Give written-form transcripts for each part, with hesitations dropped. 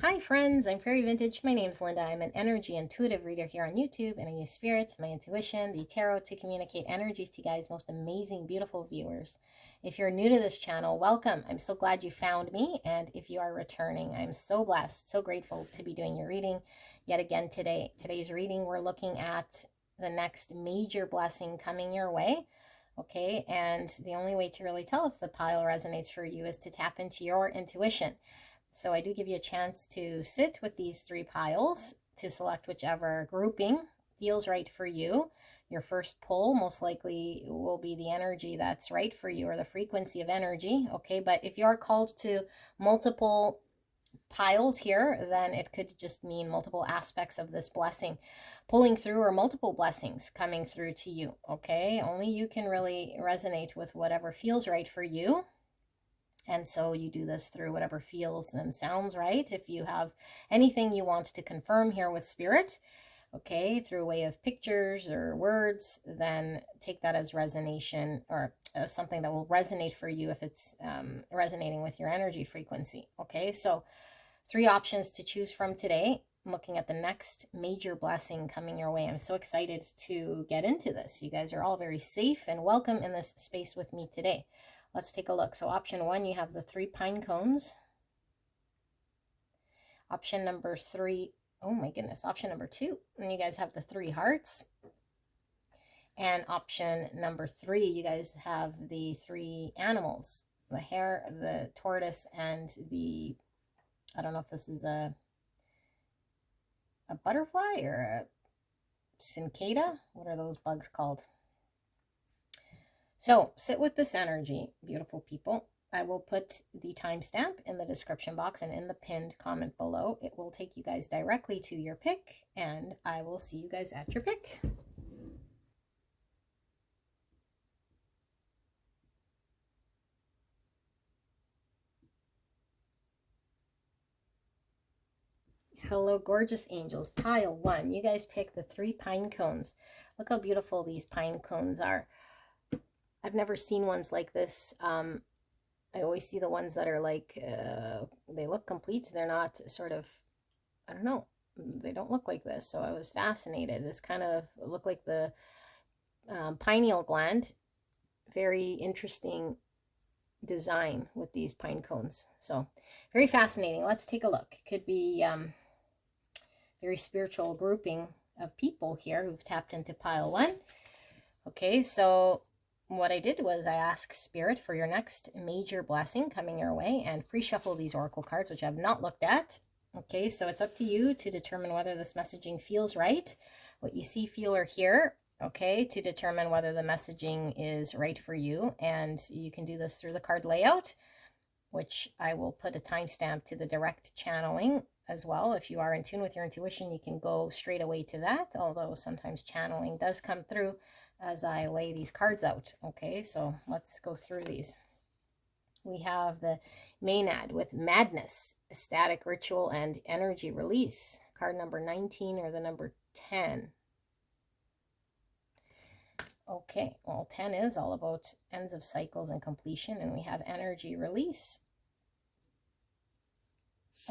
Hi friends, I'm Fairy Vintage. My name's Linda. I'm an energy intuitive reader here on YouTube, and I use spirit, my intuition, the tarot to communicate energies to you guys, most amazing, beautiful viewers. If you're new to this channel, welcome. I'm so glad you found me, and if you are returning, I'm so blessed, so grateful to be doing your reading yet again today. Today's reading, we're looking at the next major blessing coming your way. Okay, and the only way to really tell if the pile resonates for you is to tap into your intuition. So I do give you a chance to sit with these three piles to select whichever grouping feels right for you. Your first pull most likely will be the energy that's right for you, or the frequency of energy, okay? But if you're called to multiple piles here, then it could just mean multiple aspects of this blessing pulling through, or multiple blessings coming through to you, okay? Only you can really resonate with whatever feels right for you. And so you do this through whatever feels and sounds right. If you have anything you want to confirm here with spirit, okay, through a way of pictures or words, then take that as resonation, or as something that will resonate for you if it's resonating with your energy frequency. Okay, so 3 options to choose from today. I'm looking at the next major blessing coming your way. I'm so excited to get into this. You guys are all very safe and welcome in this space with me today. Let's take a look. So option 1, you have the 3 pine cones. Option number 3, oh my goodness, option number 2, and you guys have the 3 hearts. And option number 3, you guys have the 3 animals, the hare, the tortoise, and the, I don't know if this is a butterfly or a cicada. What are those bugs called? So sit with this energy, beautiful people. I will put the timestamp in the description box and in the pinned comment below. It will take you guys directly to your pick, and I will see you guys at your pick. Hello, gorgeous angels. Pile 1. You guys pick the 3 pine cones. Look how beautiful these pine cones are. I've never seen ones like this. I always see the ones that are like, they look complete. They're not sort of, I don't know, they don't look like this. So I was fascinated. This kind of looked like the pineal gland. Very interesting design with these pine cones. So very fascinating. Let's take a look. Could be very spiritual grouping of people here who've tapped into pile 1. Okay, so what I did was I asked Spirit for your next major blessing coming your way, and pre-shuffle these oracle cards, which I've not looked at. Okay, so it's up to you to determine whether this messaging feels right, what you see, feel, or hear, okay, to determine whether the messaging is right for you. And you can do this through the card layout, which I will put a timestamp to the direct channeling as well. If you are in tune with your intuition, you can go straight away to that, although sometimes channeling does come through as I lay these cards out. Okay, so let's go through these. We have the Maenad with Madness, Ecstatic Ritual, and Energy Release. Card number 19 or the number 10. Okay, well, 10 is all about ends of cycles and completion, and we have Energy Release.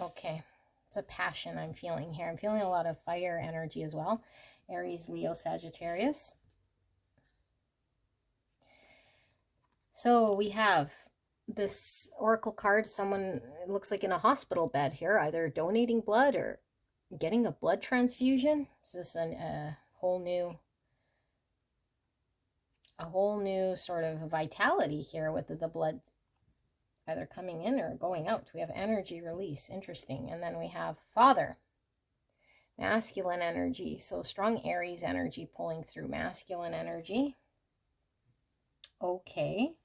Okay, it's a passion I'm feeling here. I'm feeling a lot of fire energy as well. Aries, Leo, Sagittarius. So we have this oracle card. Someone, it looks like in a hospital bed here, either donating blood or getting a blood transfusion. Is this a whole new sort of vitality here with the blood either coming in or going out? We have energy release. Interesting. And then we have Father, masculine energy. So strong Aries energy pulling through masculine energy. Okay.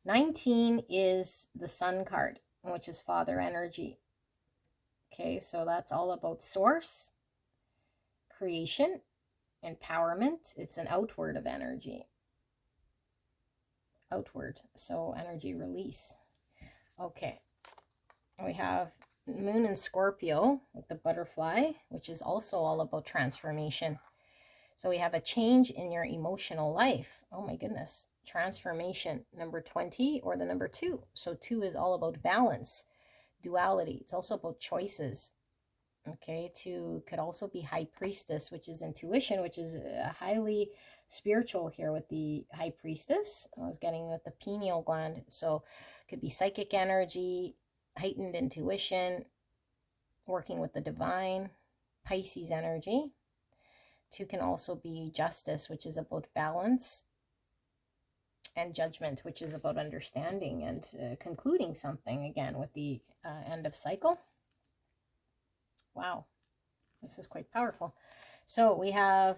19 is the Sun card, which is Father energy. Okay, so that's all about source, creation, empowerment. It's an outward of energy. Outward, so energy release. Okay, we have Moon in Scorpio with the butterfly, which is also all about transformation. So we have a change in your emotional life. Oh my goodness. Transformation, number 20 or the number 2. So 2 is all about balance, duality. It's also about choices. Okay, 2 could also be high priestess, which is intuition, which is highly spiritual here with the high priestess. I was getting with the pineal gland. So it could be psychic energy, heightened intuition, working with the divine, Pisces energy. 2 can also be justice, which is about balance, and judgment, which is about understanding and concluding something, again, with the end of cycle. Wow, this is quite powerful. So we have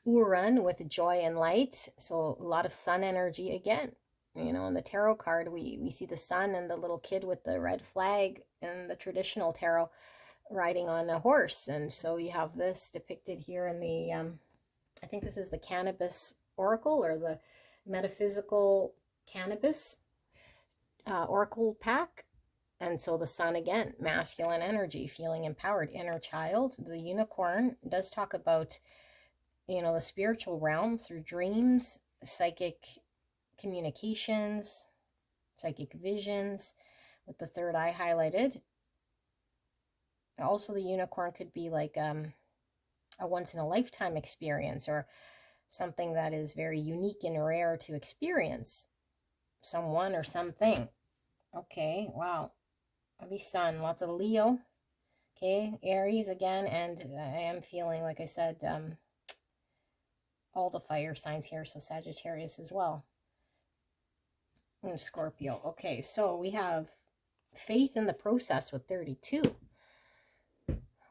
Uran with joy and light. So a lot of sun energy again. You know, in the tarot card, we see the sun and the little kid with the red flag in the traditional tarot riding on a horse. And so you have this depicted here in the, I think this is the cannabis oracle, or the metaphysical cannabis oracle pack. And so the sun, again, masculine energy, feeling empowered, inner child. The unicorn does talk about, you know, the spiritual realm through dreams, psychic communications, psychic visions, with the third eye highlighted. Also, the unicorn could be like a once-in-a-lifetime experience, or something that is very unique and rare to experience, someone or something. Okay, wow. Maybe sun, lots of Leo. Okay, Aries again, and I am feeling, like I said, all the fire signs here, so Sagittarius as well. And Scorpio. Okay, so we have faith in the process with 32.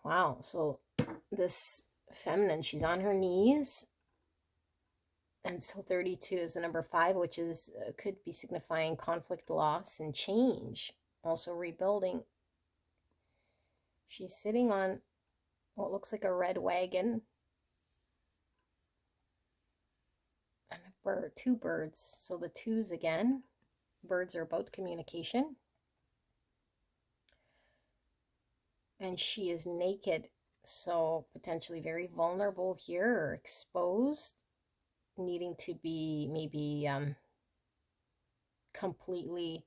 Wow, so this feminine, she's on her knees. And so 32 is the number 5, which is could be signifying conflict, loss, and change. Also rebuilding. She's sitting on what looks like a red wagon. And a bird, 2 birds. So the 2s again. Birds are about communication. And she is naked. So potentially very vulnerable here, or exposed. Needing to be maybe completely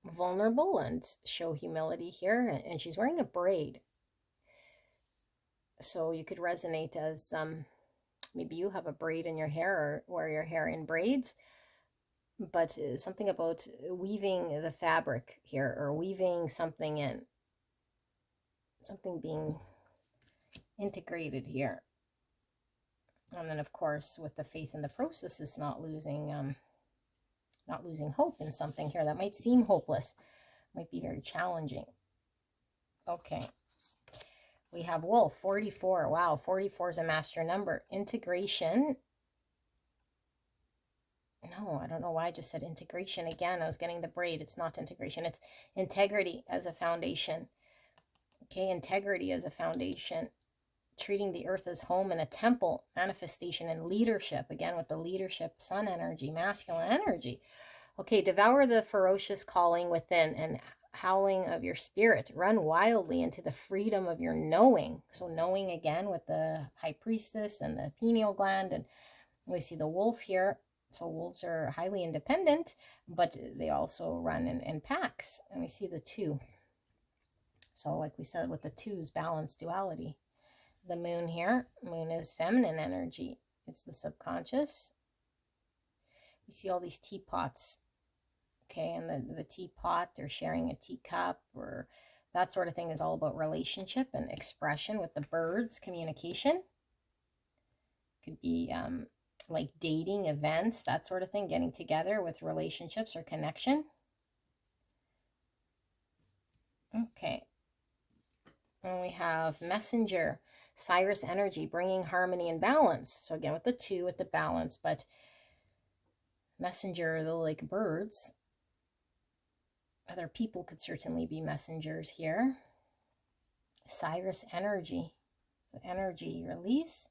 vulnerable and show humility here. And she's wearing a braid, so you could resonate as maybe you have a braid in your hair, or wear your hair in braids, but something about weaving the fabric here, or weaving something in, something being integrated here. And then, of course, with the faith in the process, is not losing hope in something here that might seem hopeless, might be very challenging. Okay, we have Wolf, 44. Wow, 44 is a master number. Integration. No, I don't know why I just said integration again. I was getting the braid. It's not integration. It's integrity as a foundation. Okay, integrity as a foundation. Treating the earth as home and a temple, manifestation and leadership, again with the leadership, sun energy, masculine energy. Okay, devour the ferocious calling within and howling of your spirit. Run wildly into the freedom of your knowing. So knowing again with the high priestess and the pineal gland. And we see the wolf here. So wolves are highly independent, but they also run in packs. And we see the 2. So like we said, with the 2s, balance, duality. The moon here, moon is feminine energy. It's the subconscious. We see all these teapots. Okay, and the teapot, they're sharing a teacup, or that sort of thing, is all about relationship and expression. With the birds, communication. Could be like dating, events, that sort of thing, getting together with relationships or connection. Okay. And we have messenger, Cyrus energy, bringing harmony and balance. So again, with the 2, with the balance, but messenger, the like birds. Other people could certainly be messengers here. Cyrus energy. So energy release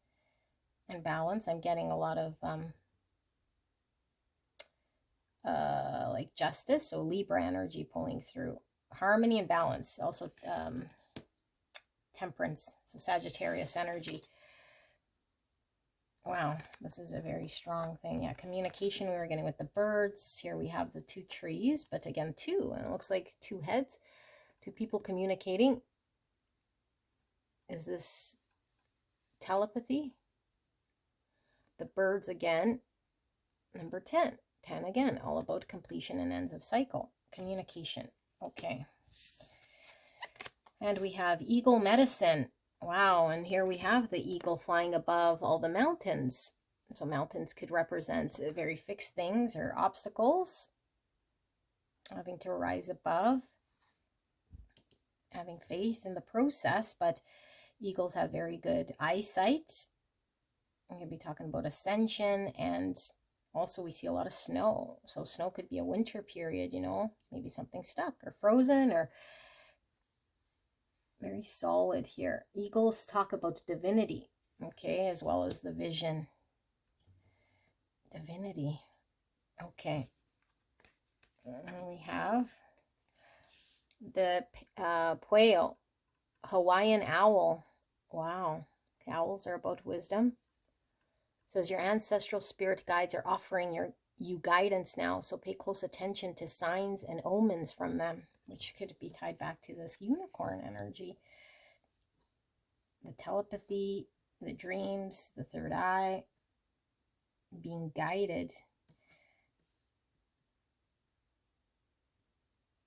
and balance. I'm getting a lot of like justice. So Libra energy pulling through. Harmony and balance. Also temperance. So Sagittarius energy. Wow, this is a very strong thing. Yeah, communication we were getting with the birds. Here we have the 2 trees, but again, 2. And it looks like 2 heads. Two people communicating. Is this telepathy? The birds again. Number 10. 10 again, all about completion and ends of cycle. Communication. Okay. And we have eagle medicine. Wow, and here we have the eagle flying above all the mountains. So mountains could represent very fixed things or obstacles. Having to rise above. Having faith in the process, but eagles have very good eyesight. I'm going to be talking about ascension, and also we see a lot of snow. So snow could be a winter period, you know, maybe something stuck or frozen or very solid here. Eagles talk about divinity, okay, as well as the vision. Divinity. Okay. And we have the pueo, Hawaiian owl. Wow. Owls are about wisdom. It says your ancestral spirit guides are offering you guidance now, so pay close attention to signs and omens from them, which could be tied back to this unicorn energy. The telepathy, the dreams, the third eye, being guided.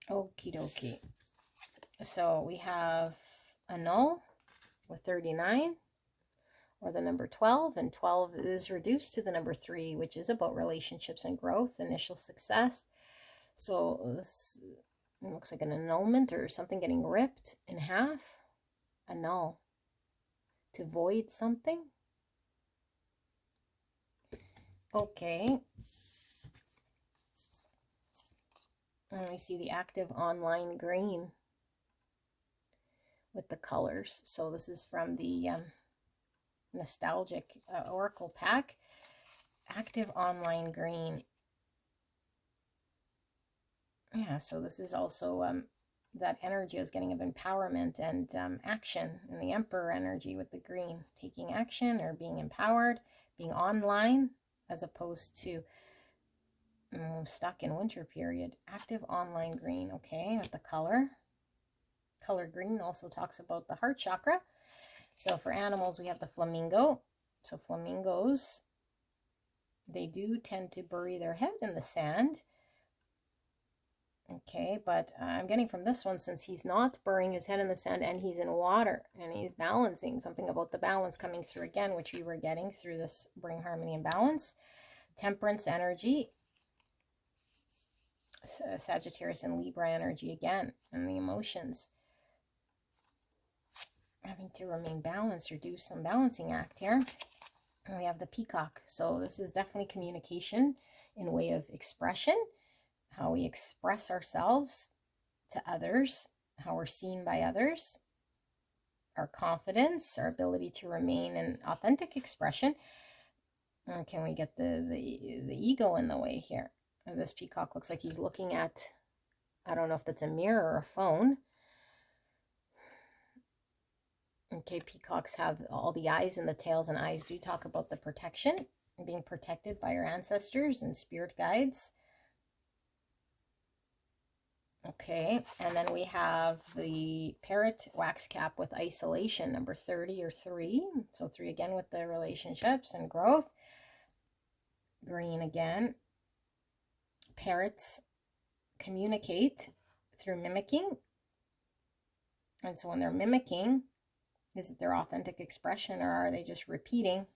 Okie dokie. So we have a null with 39, or the number 12, and 12 is reduced to the number 3, which is about relationships and growth, initial success. So this looks like an annulment or something getting ripped in half. Annul. To void something. Okay. And we see the active online green with the colors. So this is from the nostalgic oracle pack. Active online green. Yeah, so this is also that energy is getting of empowerment and action, and the emperor energy with the green, taking action or being empowered, being online as opposed to stuck in winter period. Active online green. Okay, with the color green also talks about the heart chakra. So for animals, we have the flamingo. So flamingos, they do tend to bury their head in the sand. Okay, but I'm getting from this one, since he's not burying his head in the sand and he's in water and he's balancing, something about the balance coming through again, which we were getting through this bring harmony and balance. Temperance energy. Sagittarius and Libra energy again, and the emotions. Having to remain balanced or do some balancing act here. And we have the peacock. So this is definitely communication in way of expression, how we express ourselves to others, how we're seen by others, our confidence, our ability to remain in authentic expression. And can we get the ego in the way here? This peacock looks like he's looking at, I don't know if that's a mirror or a phone. Okay, peacocks have all the eyes and the tails, and eyes do talk about the protection and being protected by your ancestors and spirit guides. Okay, and then we have the parrot wax cap with isolation, number 30 or 3. So 3 again with the relationships and growth. Green again. Parrots communicate through mimicking. And so when they're mimicking, is it their authentic expression, or are they just repeating?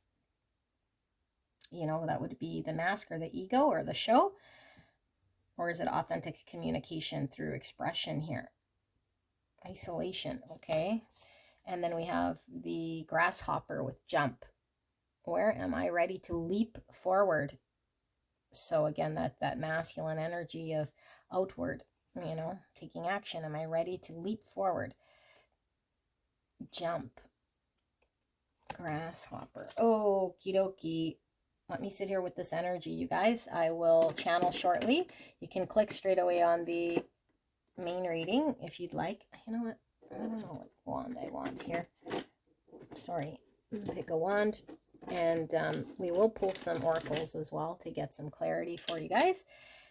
You know, that would be the mask or the ego or the show. Or is it authentic communication through expression here? Isolation, okay. And then we have the grasshopper with jump. Where am I ready to leap forward? So again, that masculine energy of outward, you know, taking action. Am I ready to leap forward? Jump. Grasshopper. Okie dokie. Let me sit here with this energy, you guys. I will channel shortly. You can click straight away on the main reading if you'd like. You know what? I don't know what wand I want here. Sorry. Pick a wand. And we will pull some oracles as well to get some clarity for you guys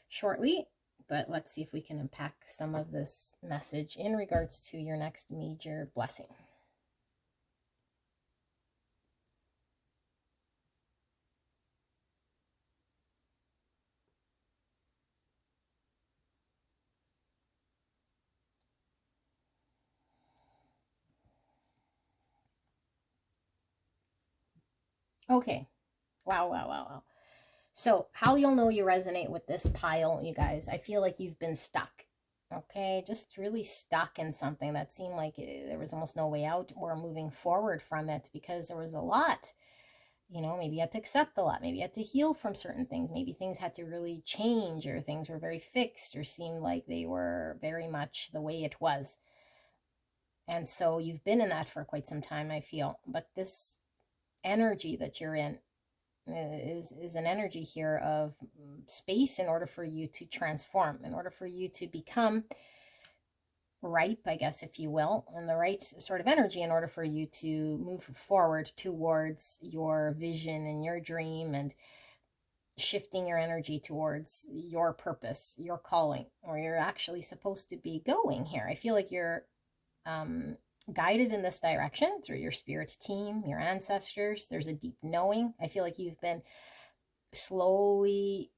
shortly. but let's see if we can unpack some of this message in regards to your next major blessing. Okay. Wow, wow, wow, wow. So, how you'll know you resonate with this pile, you guys, I feel like you've been stuck. Okay, just really stuck in something that seemed like there was almost no way out or moving forward from it because there was a lot. You know, maybe you had to accept a lot. Maybe you had to heal from certain things. Maybe things had to really change, or things were very fixed or seemed like they were very much the way it was. And so you've been in that for quite some time, I feel. But this energy that you're in is an energy here of space in order for you to transform, in order for you to become ripe, I guess, if you will, and the right sort of energy in order for you to move forward towards your vision and your dream, and shifting your energy towards your purpose, your calling, where you're actually supposed to be going here. I feel like you're guided in this direction through your spirit team, your ancestors. There's a deep knowing. I feel like you've been slowly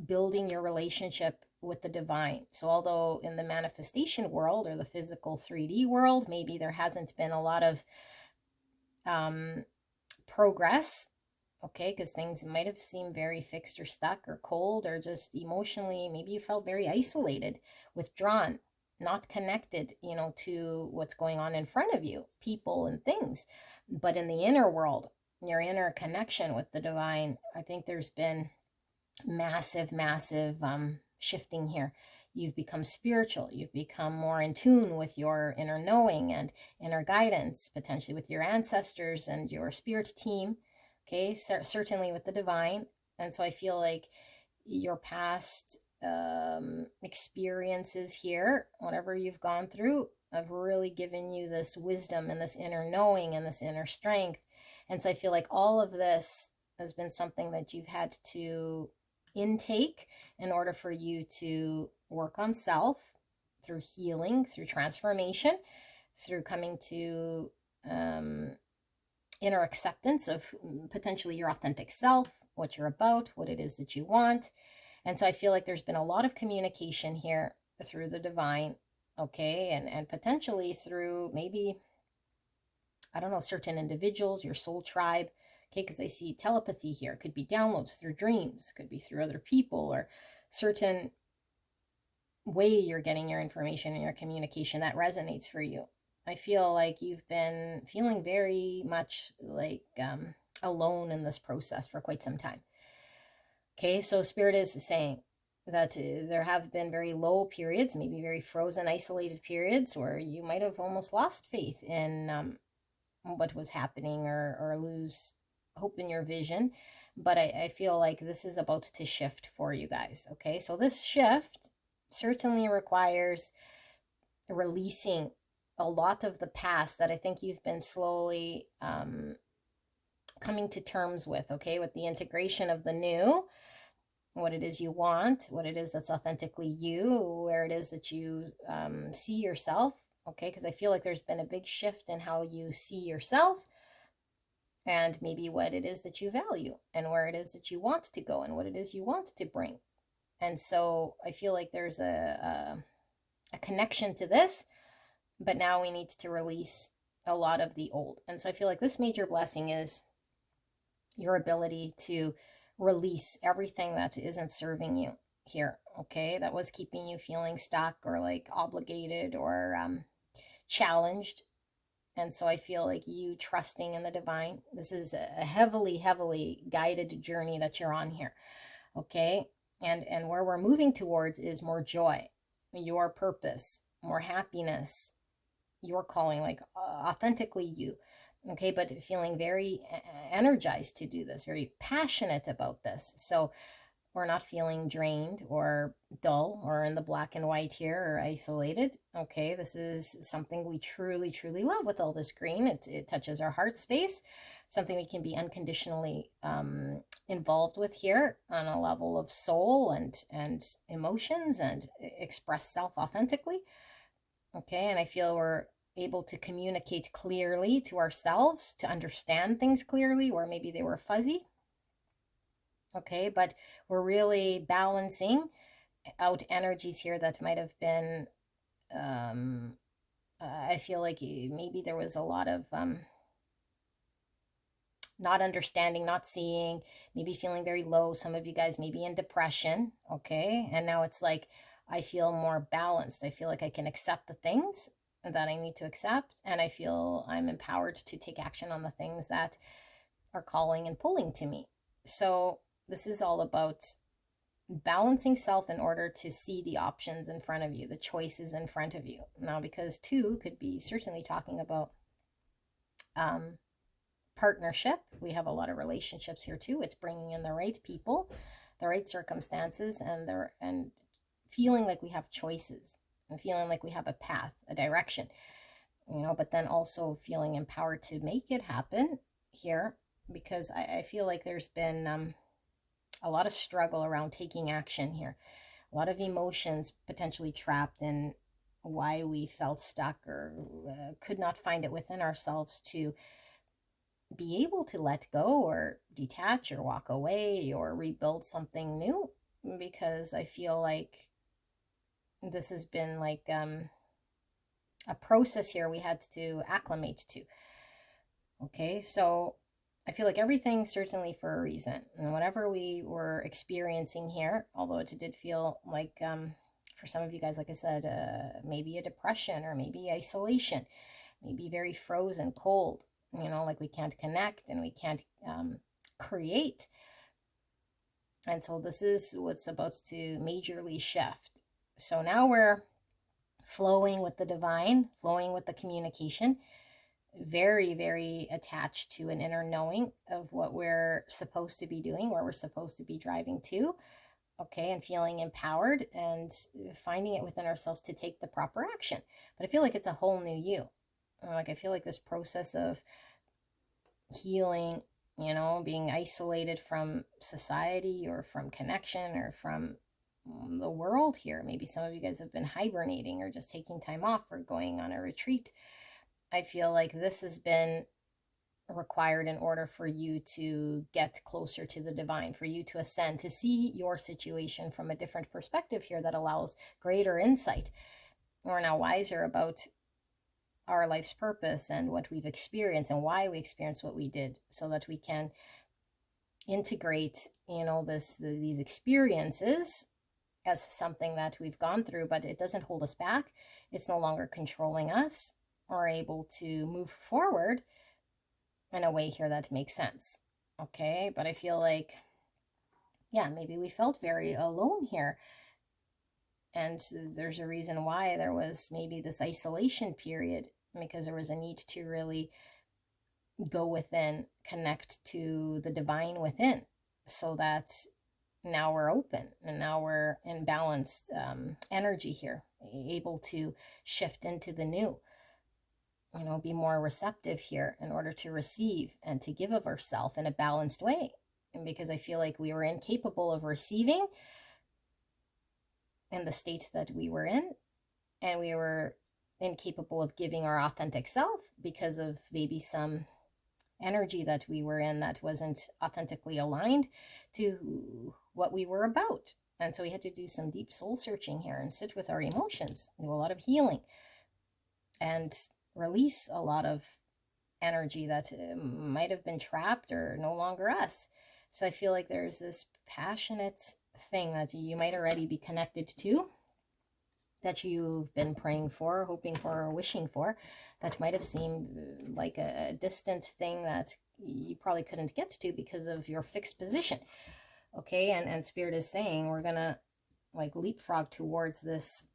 building your relationship with the divine. So although in the manifestation world or the physical 3D world, maybe there hasn't been a lot of progress, okay, because things might have seemed very fixed or stuck or cold, or just emotionally, maybe you felt very isolated, withdrawn, not connected, you know, to what's going on in front of you, people and things. But in the inner world, your inner connection with the divine, I think there's been massive shifting here. You've become spiritual. You've become more in tune with your inner knowing and inner guidance, potentially with your ancestors and your spirit team. Okay, certainly with the divine. And so I feel like your past experiences here, whatever you've gone through, have really given you this wisdom and this inner knowing and this inner strength. And so I feel like all of this has been something that you've had to intake in order for you to work on self through healing, through transformation, through coming to inner acceptance of potentially your authentic self, what you're about, what it is that you want. And so I feel like there's been a lot of communication here through the divine, okay, and potentially through maybe, I don't know, certain individuals, your soul tribe, okay, because I see telepathy here. Could be downloads through dreams, could be through other people, or certain way you're getting your information and your communication that resonates for you. I feel like you've been feeling very much like alone in this process for quite some time. Okay, so Spirit is saying that there have been very low periods, maybe very frozen, isolated periods where you might have almost lost faith in what was happening, or lose hope in your vision. But I feel like this is about to shift for you guys. Okay, so this shift certainly requires releasing a lot of the past that I think you've been slowly coming to terms with, okay, with the integration of the new, what it is you want, what it is that's authentically you, where it is that you see yourself, okay, because I feel like there's been a big shift in how you see yourself, and maybe what it is that you value, and where it is that you want to go, and what it is you want to bring. And so I feel like there's a connection to this, but now we need to release a lot of the old. And so I feel like this major blessing is your ability to release everything that isn't serving you here, okay, that was keeping you feeling stuck or like obligated or challenged. And so I feel like you trusting in the divine, this is a heavily guided journey that you're on here, okay, and where we're moving towards is more joy, your purpose, more happiness, your calling, like authentically you, okay, but feeling very energized to do this, very passionate about this. So or not feeling drained or dull or in the black and white here or isolated. Okay, this is something we truly, truly love with all this green. It touches our heart space, something we can be unconditionally involved with here on a level of soul and emotions and express self authentically. Okay, and I feel we're able to communicate clearly to ourselves, to understand things clearly, where maybe they were fuzzy. Okay, but we're really balancing out energies here that might have been, I feel like maybe there was a lot of not understanding, not seeing, maybe feeling very low. Some of you guys may be in depression, okay? And now it's like, I feel more balanced. I feel like I can accept the things that I need to accept, and I feel I'm empowered to take action on the things that are calling and pulling to me. So this is all about balancing self in order to see the options in front of you, the choices in front of you. Now, because two could be certainly talking about partnership. We have a lot of relationships here too. It's bringing in the right people, the right circumstances, and feeling like we have choices and feeling like we have a path, a direction, but then also feeling empowered to make it happen here, because I feel like there's been a lot of struggle around taking action here, a lot of emotions potentially trapped in why we felt stuck or could not find it within ourselves to be able to let go or detach or walk away or rebuild something new, because I feel like this has been like a process here we had to acclimate to. Okay, so I feel like everything's certainly for a reason, and whatever we were experiencing here, although it did feel like for some of you guys, like I said, maybe a depression or maybe isolation, maybe very frozen, cold, like we can't connect and we can't create. And so this is what's about to majorly shift. So now we're flowing with the divine, flowing with the communication, very, very attached to an inner knowing of what we're supposed to be doing, where we're supposed to be driving to. Okay, and feeling empowered and finding it within ourselves to take the proper action. But I feel like it's a whole new you. Like, I feel like this process of healing, being isolated from society or from connection or from the world here. Maybe some of you guys have been hibernating or just taking time off or going on a retreat. I feel like this has been required in order for you to get closer to the divine, for you to ascend, to see your situation from a different perspective here that allows greater insight. We're now wiser about our life's purpose and what we've experienced and why we experienced what we did, so that we can integrate, these experiences as something that we've gone through, but it doesn't hold us back. It's no longer controlling us. We're able to move forward in a way here that makes sense. Okay, but I feel like, maybe we felt very alone here. And there's a reason why there was maybe this isolation period, because there was a need to really go within, connect to the divine within, so that now we're open and now we're in balanced energy here, able to shift into the new, be more receptive here in order to receive and to give of ourselves in a balanced way. And because I feel like we were incapable of receiving in the state that we were in, and we were incapable of giving our authentic self because of maybe some energy that we were in that wasn't authentically aligned to what we were about. And so we had to do some deep soul searching here and sit with our emotions, do a lot of healing, and release a lot of energy that might have been trapped or no longer us. So I feel like there's this passionate thing that you might already be connected to, that you've been praying for, hoping for, or wishing for, that might have seemed like a distant thing that you probably couldn't get to because of your fixed position. Okay, and Spirit is saying we're gonna like leapfrog towards this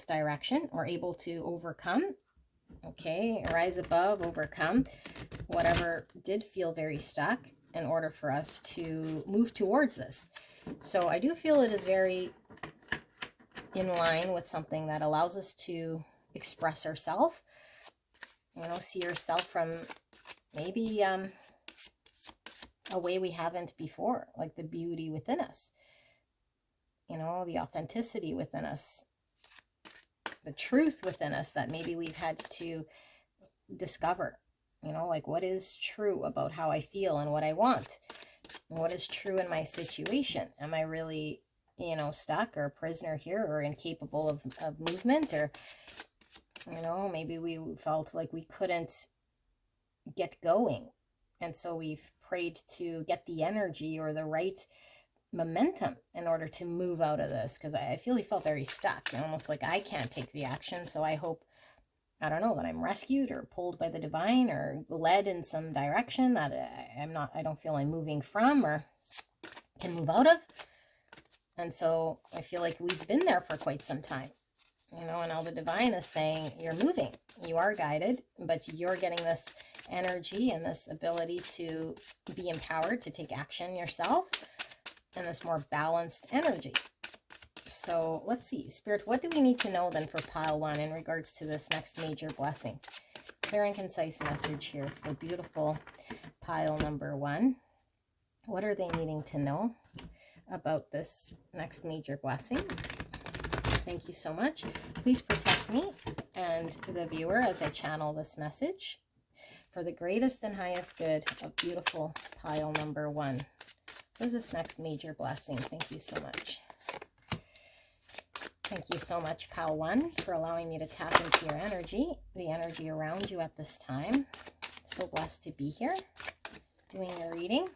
direction. We're able to overcome. Okay, rise above, overcome whatever did feel very stuck. in order for us to move towards this. So I do feel it is very in line with something that allows us to express ourselves, see ourselves from maybe a way we haven't before, like the beauty within us, the authenticity within us, the truth within us that maybe we've had to discover, like what is true about how I feel and what I want, and what is true in my situation. Am I really, stuck or a prisoner here or incapable of movement, or, maybe we felt like we couldn't get going. And so we've prayed to get the energy or the right momentum in order to move out of this, because I feel he felt very stuck, almost like I can't take the action. So I hope, I don't know, that I'm rescued or pulled by the divine or led in some direction that I don't feel I'm moving from or can move out of. And so I feel like we've been there for quite some time, and now the divine is saying, you're moving, you are guided, but you're getting this energy and this ability to be empowered to take action yourself, and this more balanced energy. So let's see, Spirit, what do we need to know then for pile 1 in regards to this next major blessing? Clear and concise message here for beautiful pile number 1. What are they needing to know about this next major blessing? Thank you so much. Please protect me and the viewer as I channel this message for the greatest and highest good of beautiful pile number 1. What is this next major blessing? Thank you so much. Thank you so much, pile 1, for allowing me to tap into your energy, the energy around you at this time. So blessed to be here doing your reading.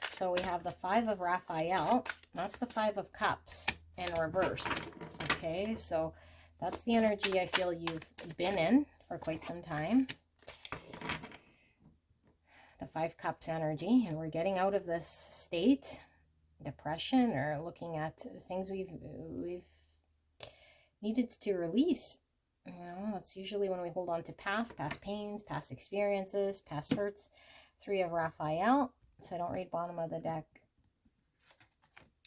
So we have the 5 of Raphael. That's the 5 of Cups in reverse. Okay, so that's the energy I feel you've been in for quite some time. The 5 Cups energy, and we're getting out of this state, depression, or looking at things we've needed to release. That's usually when we hold on to past pains, past experiences, past hurts. 3 of Raphael. So I don't read bottom of the deck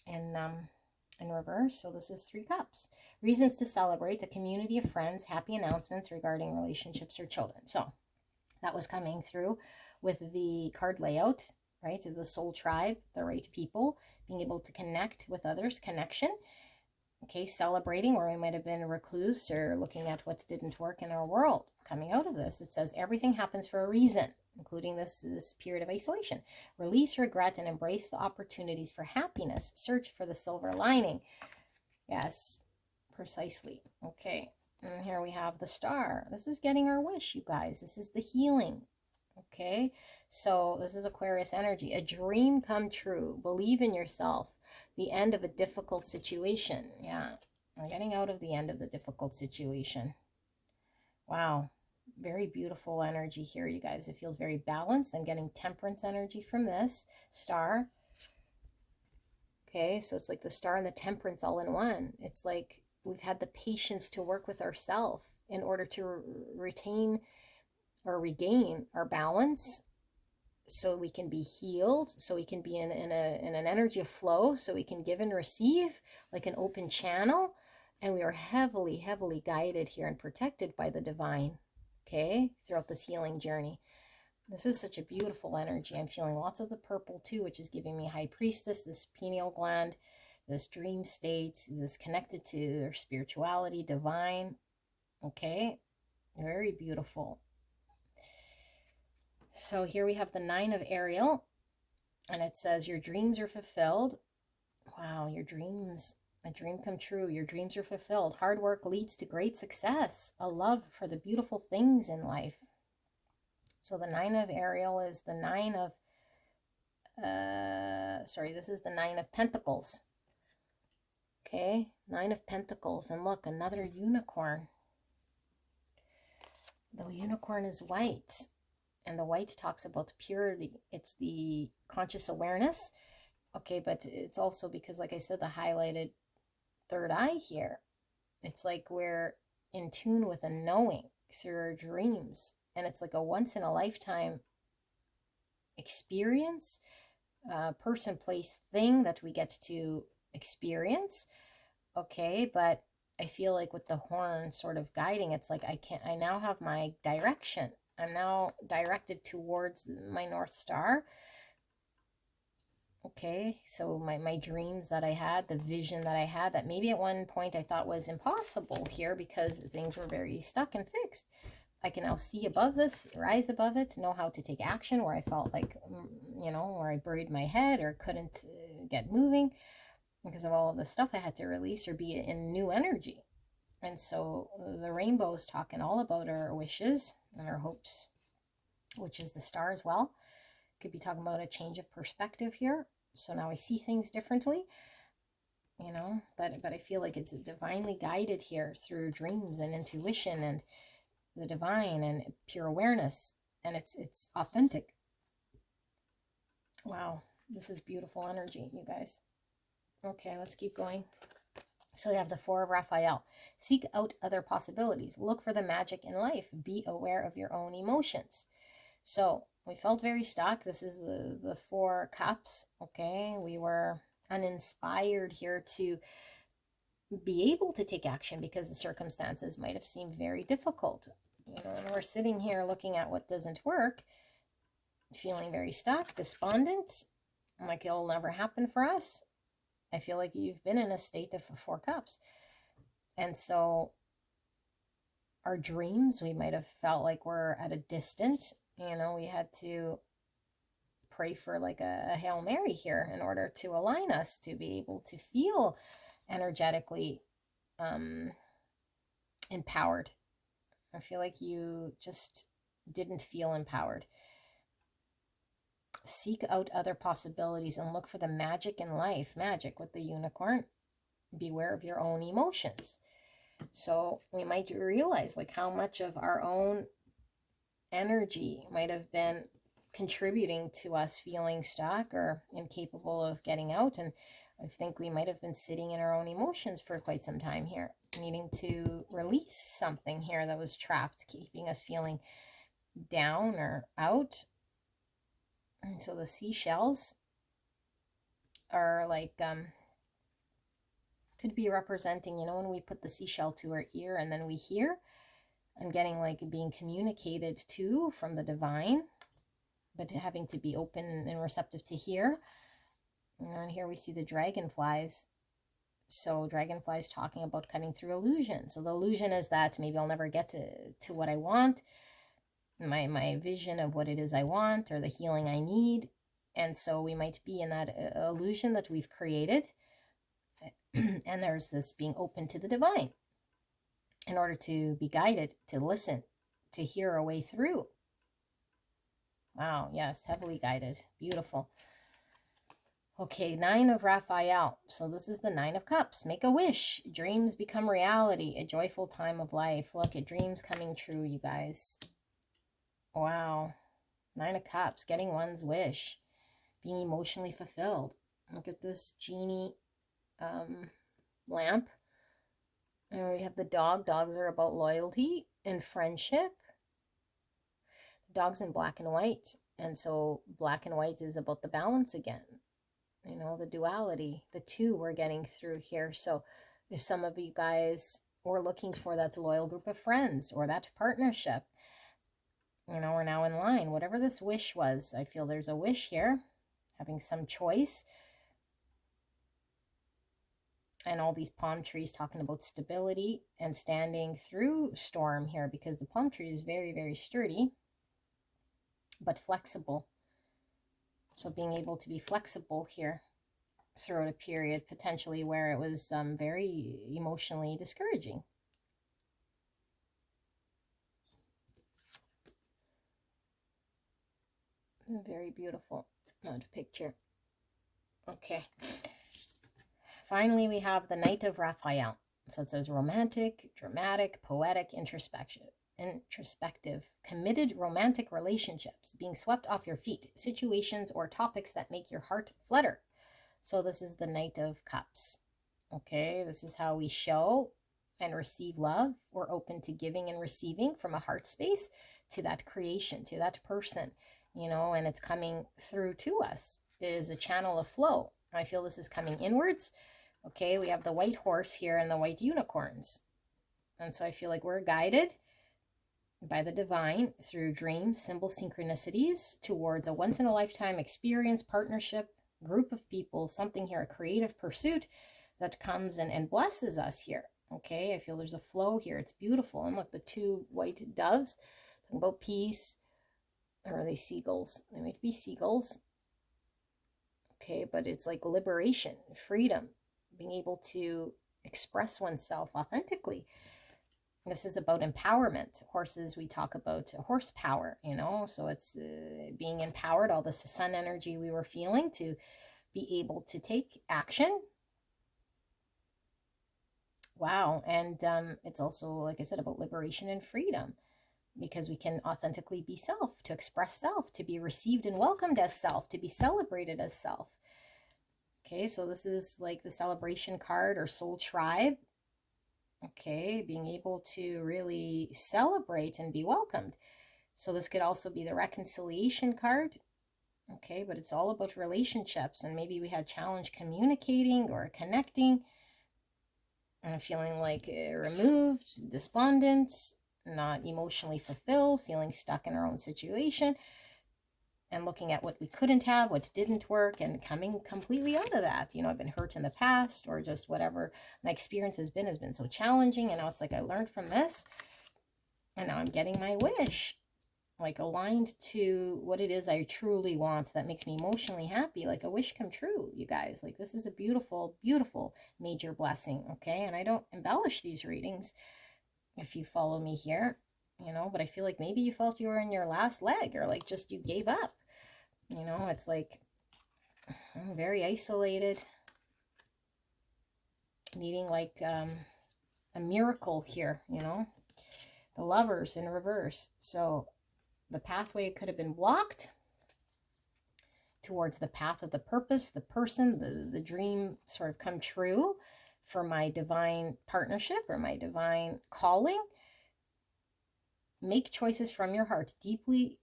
in reverse. So this is 3 Cups. Reasons to celebrate, a community of friends, happy announcements regarding relationships or children. So that was coming through with the card layout, right? The soul tribe, the right people, being able to connect with others, connection. Okay, celebrating where we might have been a recluse or looking at what didn't work in our world. Coming out of this, it says everything happens for a reason, including this period of isolation. Release regret and embrace the opportunities for happiness. Search for the silver lining. Yes, precisely. Okay, and here we have the star. This is getting our wish, you guys. This is the healing. Okay, so this is Aquarius energy. A dream come true. Believe in yourself. The end of a difficult situation. Yeah, I'm getting out of the end of the difficult situation. Wow, very beautiful energy here, you guys. It feels very balanced. I'm getting temperance energy from this star. Okay, so it's like the star and the temperance all in one. It's like we've had the patience to work with ourselves in order to retain or regain our balance, so we can be healed, so we can be in an energy of flow, so we can give and receive like an open channel. And we are heavily guided here and protected by the divine, okay, throughout this healing journey. This is such a beautiful energy. I'm feeling lots of the purple too, which is giving me High Priestess, this pineal gland, this dream state, this connected to their spirituality, divine. Okay, very beautiful. So here we have the 9 of Ariel, and it says your dreams are fulfilled. Wow, your dreams, a dream come true. Your dreams are fulfilled. Hard work leads to great success. A love for the beautiful things in life. So the 9 of Ariel is the 9 of, this is the 9 of Pentacles. Okay, 9 of Pentacles, and look, another unicorn. The unicorn is white. And the white talks about purity. It's the conscious awareness. Okay, but it's also because, like I said, the highlighted third eye here. It's like we're in tune with a knowing through our dreams. And it's like a once in a lifetime experience, person, place, thing that we get to experience. Okay, but I feel like with the horn sort of guiding, it's like I now have my direction. I'm now directed towards my North Star. Okay, so my dreams that I had, the vision that I had, that maybe at one point I thought was impossible here because things were very stuck and fixed. I can now see above this, rise above it, know how to take action where I felt like, where I buried my head or couldn't get moving because of all of the stuff I had to release or be in new energy. And so the rainbow is talking all about our wishes and our hopes, which is the star as well. Could be talking about a change of perspective here. So now I see things differently, but I feel like it's divinely guided here through dreams and intuition and the divine and pure awareness. And it's authentic. Wow, this is beautiful energy, you guys. Okay, let's keep going. So we have the Four of Raphael. Seek out other possibilities. Look for the magic in life. Be aware of your own emotions. So we felt very stuck. This is the Four Cups. Okay, we were uninspired here to be able to take action because the circumstances might have seemed very difficult. And we're sitting here looking at what doesn't work, feeling very stuck, despondent, like it'll never happen for us. I feel like you've been in a state of Four Cups. And so our dreams, we might have felt like we're at a distance. We had to pray for like a Hail Mary here in order to align us to be able to feel energetically empowered. I feel like you just didn't feel empowered. Seek out other possibilities and look for the magic in life. Magic with the unicorn. Beware of your own emotions. So we might realize like how much of our own energy might have been contributing to us feeling stuck or incapable of getting out. And I think we might have been sitting in our own emotions for quite some time here, needing to release something here that was trapped, keeping us feeling down or out. And so the seashells are like, could be representing, when we put the seashell to our ear and then we hear, I'm getting like being communicated to from the divine, but having to be open and receptive to hear. And here we see the dragonflies. So dragonflies talking about cutting through illusion. So the illusion is that maybe I'll never get to what I want, my vision of what it is I want or the healing I need. And so we might be in that illusion that we've created. And there's this being open to the divine in order to be guided, to listen, to hear our way through. Wow, yes, heavily guided. Beautiful. Okay, Nine of Raphael. So this is the Nine of Cups. Make a wish. Dreams become reality. A joyful time of life. Look at dreams coming true, you guys. Wow. Nine of Cups. Getting one's wish. Being emotionally fulfilled. Look at this genie lamp. And we have the dog. Dogs are about loyalty and friendship. Dogs in black and white. And so black and white is about the balance again. The duality, the two we're getting through here. So if some of you guys were looking for that loyal group of friends or that partnership, we're now in line. Whatever this wish was, I feel there's a wish here, having some choice. And all these palm trees talking about stability and standing through storm here, because the palm tree is very, very sturdy, but flexible. So being able to be flexible here throughout a period potentially where it was very emotionally discouraging. Very beautiful picture. Okay. Finally, we have the Knight of Raphael. So it says romantic, dramatic, poetic, introspective, committed romantic relationships, being swept off your feet, situations or topics that make your heart flutter. So this is the Knight of Cups. Okay, this is how we show and receive love. We're open to giving and receiving from a heart space to that creation, to that person. you know, and it's coming through to us. It is a channel of flow. I feel this is coming inwards. Okay, we have the white horse here and the white unicorns. And so I feel like we're guided by the divine through dreams, symbol synchronicities towards a once-in-a-lifetime experience, partnership, group of people, something here, a creative pursuit that comes and blesses us here. Okay, I feel there's a flow here. It's beautiful. And look, the two white doves, talking about peace. Or are they seagulls? They might be seagulls. Okay, but it's like liberation, freedom, being able to express oneself authentically. This is about empowerment. Horses, we talk about horsepower, you know, so it's being empowered, all this sun energy we were feeling to be able to take action. Wow. And it's also, like I said, about liberation and freedom, because we can authentically be self, to express self, to be received and welcomed as self, to be celebrated as self. Okay, so this is like the celebration card or soul tribe. Okay, being able to really celebrate and be welcomed. So this could also be the reconciliation card. Okay, but it's all about relationships, and maybe we had challenge communicating or connecting, and feeling like removed, despondent, not emotionally fulfilled, feeling stuck in our own situation, and looking at what we couldn't have, what didn't work, and coming completely out of that. You know, I've been hurt in the past, or just whatever my experience has been so challenging, and now it's like I learned from this, and now I'm getting my wish, like aligned to what it is I truly want that makes me emotionally happy, like a wish come true, you guys. Like, this is a beautiful, beautiful major blessing, okay? And I don't embellish these readings if you follow me here, you know, but I feel like maybe you felt you were in your last leg, or like just you gave up. You know, it's like I'm very isolated, needing like a miracle here, you know. The Lovers in reverse. So the pathway could have been blocked towards the path of the purpose, the person, the dream sort of come true for my divine partnership or my divine calling. Make choices from your heart, deeply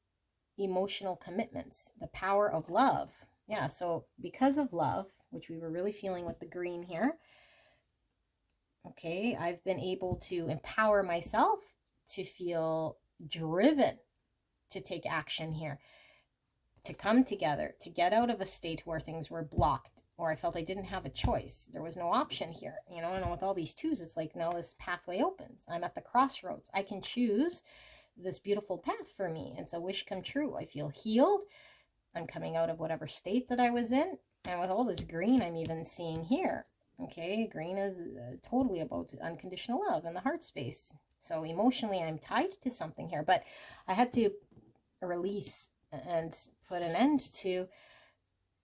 emotional commitments, the power of love. Yeah, so because of love, which we were really feeling with the green here, okay, I've been able to empower myself to feel driven to take action here, to come together, to get out of a state where things were blocked, or I felt I didn't have a choice. There was no option here, you know, and with all these twos, it's like now this pathway opens. I'm at the crossroads. I can choose this beautiful path for me. It's a wish come true. I feel healed. I'm coming out of whatever state that I was in. And with all this green I'm even seeing here, okay, green is totally about unconditional love in the heart space. So emotionally, I'm tied to something here, but I had to release and put an end to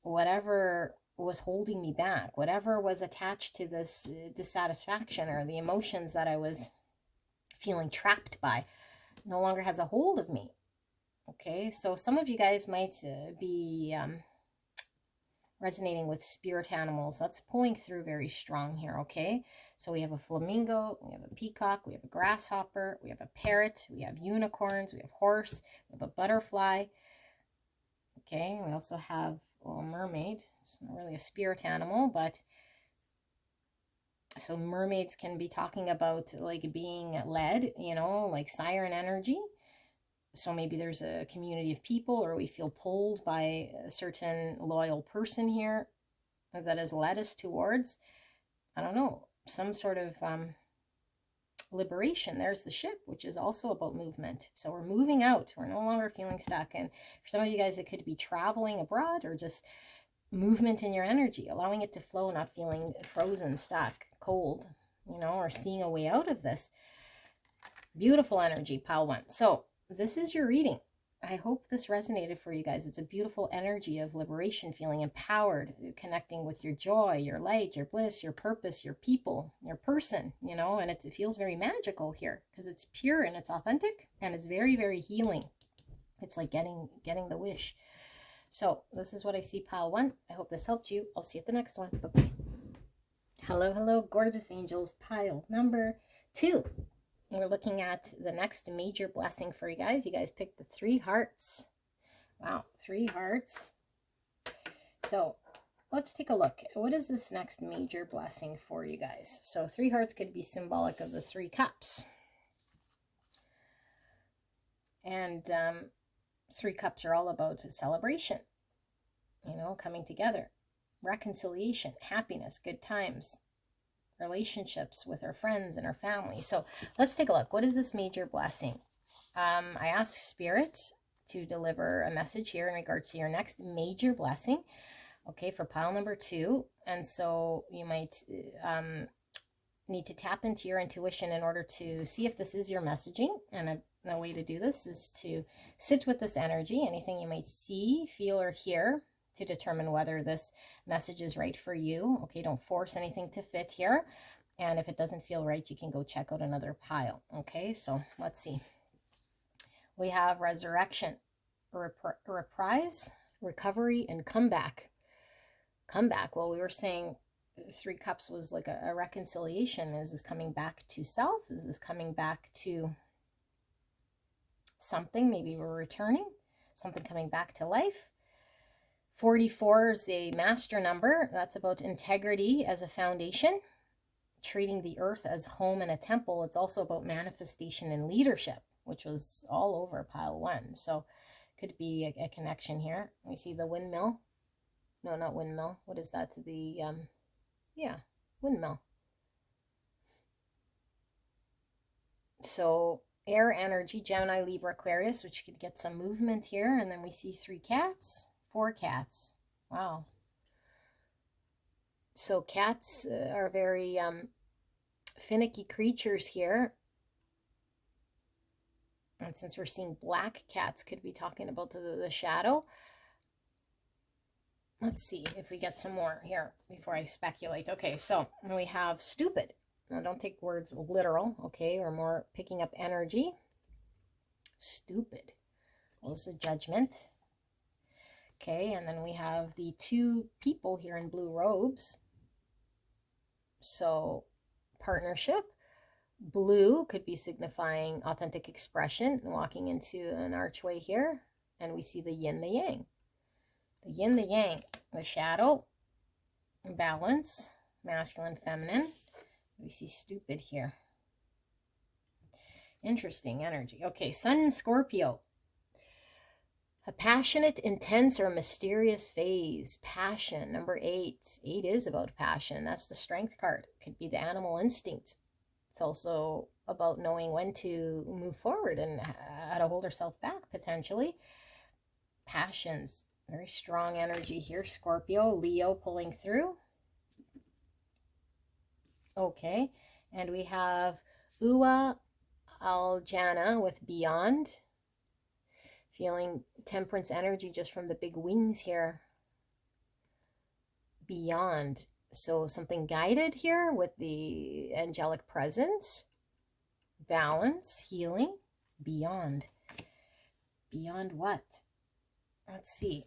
whatever was holding me back, whatever was attached to this dissatisfaction or the emotions that I was feeling trapped by no longer has a hold of me. Okay, so some of you guys might be resonating with spirit animals. That's pulling through very strong here, okay? So we have a flamingo, we have a peacock, we have a grasshopper, we have a parrot, we have unicorns, we have horse, we have a butterfly. Okay, we also have a mermaid. It's not really a spirit animal, but so mermaids can be talking about like being led, you know, like siren energy. So maybe there's a community of people, or we feel pulled by a certain loyal person here that has led us towards, I don't know, some sort of liberation. There's the ship, which is also about movement. So we're moving out. We're no longer feeling stuck. And for some of you guys, it could be traveling abroad or just movement in your energy, allowing it to flow, not feeling frozen, stuck, cold, you know, or seeing a way out of this. Beautiful energy, pile one. So this is your reading. I hope this resonated for you guys. It's a beautiful energy of liberation, feeling empowered, connecting with your joy, your light, your bliss, your purpose, your people, your person, you know, and it feels very magical here because it's pure and it's authentic and it's very, very healing. It's like getting the wish. So this is what I see, pile one. I hope this helped you. I'll see you at the next one. Bye-bye. Hello, hello, gorgeous angels, pile number 2. We're looking at the next major blessing for you guys. You guys picked the 3 hearts. Wow, 3 hearts. So let's take a look. What is this next major blessing for you guys? So 3 hearts could be symbolic of the 3 cups. And 3 cups are all about celebration, you know, coming together, reconciliation, happiness, good times, relationships with our friends and our family. So let's take a look. What is this major blessing? I asked Spirit to deliver a message here in regards to your next major blessing, okay, for pile number 2. And so you might need to tap into your intuition in order to see if this is your messaging. And a way to do this is to sit with this energy, anything you might see, feel, or hear, to determine whether this message is right for you. Okay, don't force anything to fit here. And if it doesn't feel right, you can go check out another pile. Okay, so let's see. We have resurrection, reprise, recovery, and comeback. Comeback. Well, we were saying 3 cups was like a reconciliation. Is this coming back to self? Is this coming back to something? Maybe we're returning, something coming back to life. 44 is the master number. That's about integrity as a foundation, treating the earth as home and a temple. It's also about manifestation and leadership, which was all over pile 1. So could be a connection here. We see the windmill. No, not windmill. What is that? The yeah, windmill. So air energy, Gemini, Libra, Aquarius, which could get some movement here. And then we see 3 cats, 4 cats. Wow. So cats are very finicky creatures here. And since we're seeing black cats, could be talking about the shadow. Let's see if we get some more here before I speculate. Okay, so we have stupid. Now, don't take words literal, okay? We're more picking up energy. Stupid. Well, this is judgment. Okay, and then we have the 2 people here in blue robes. So, partnership. Blue could be signifying authentic expression, walking into an archway here. And we see the yin, the yang. The yin, the yang, the shadow, balance, masculine, feminine. We see stupid here. Interesting energy. Okay, Sun in Scorpio. A passionate, intense, or mysterious phase. Passion, number 8. 8 is about passion. That's the strength card. Could be the animal instinct. It's also about knowing when to move forward and how to hold herself back, potentially. Passions. Very strong energy here. Scorpio, Leo pulling through. Okay, and we have Ua Aljana with Beyond. Feeling temperance energy just from the big wings here. Beyond. So something guided here with the angelic presence. Balance, healing, beyond. Beyond what? Let's see.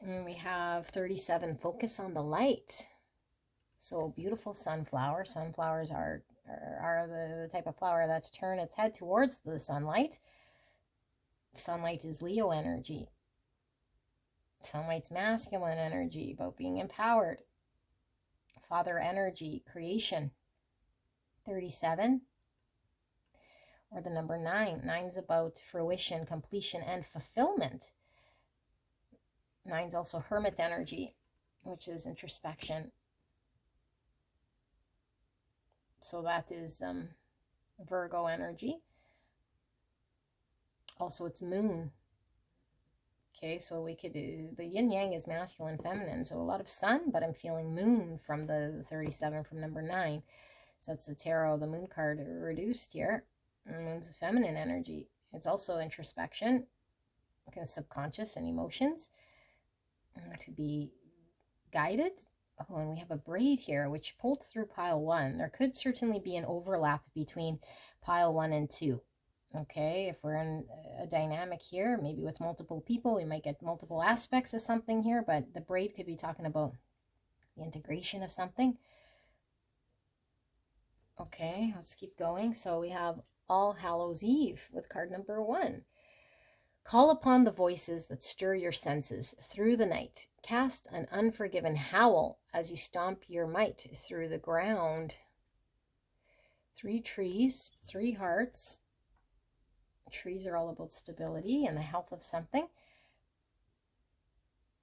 And we have 37, focus on the light. So beautiful sunflower. Sunflowers are the type of flower that's turned its head towards the sunlight. Sunlight is Leo energy. Sunlight's masculine energy, about being empowered. Father energy, creation. 37. Or the number 9. 9's about fruition, completion, and fulfillment. 9's also hermit energy, which is introspection. So that is Virgo energy. Also, it's moon. Okay, so we could do, the yin yang is masculine, feminine. So a lot of sun, but I'm feeling moon from the 37 from number 9. So that's the tarot, the moon card reduced here. And moon's feminine energy. It's also introspection, kind of subconscious and emotions. To be guided. Oh, and we have a braid here, which pulled through pile 1. There could certainly be an overlap between pile 1 and 2. Okay, if we're in a dynamic here, maybe with multiple people, we might get multiple aspects of something here, but the braid could be talking about the integration of something. Okay, let's keep going. So we have All Hallows Eve with card number 1. Call upon the voices that stir your senses through the night. Cast an unforgiven howl as you stomp your might through the ground. 3 trees, 3 hearts. Trees are all about stability and the health of something.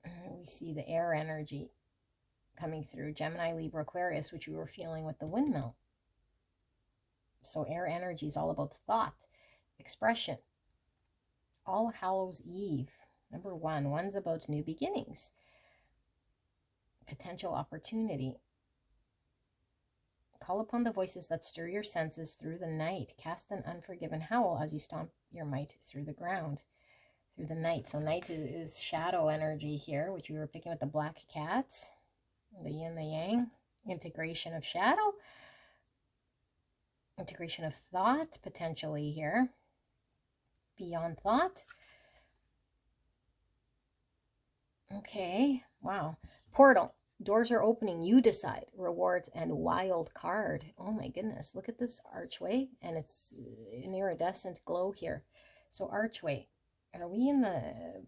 We see the air energy coming through, Gemini, Libra, Aquarius, which we were feeling with the windmill. So air energy is all about thought, expression. All Hallows Eve, number 1. One's about new beginnings, potential opportunity. Call upon the voices that stir your senses through the night. Cast an unforgiven howl as you stomp your might through the ground, through the night. So night is shadow energy here, which we were picking with the black cats, the yin, the yang, integration of shadow, integration of thought, potentially here, beyond thought. Okay, wow. Portal. Doors are opening. You decide. Rewards and wild card. Oh my goodness. Look at this archway. And it's an iridescent glow here. So archway. Are we on the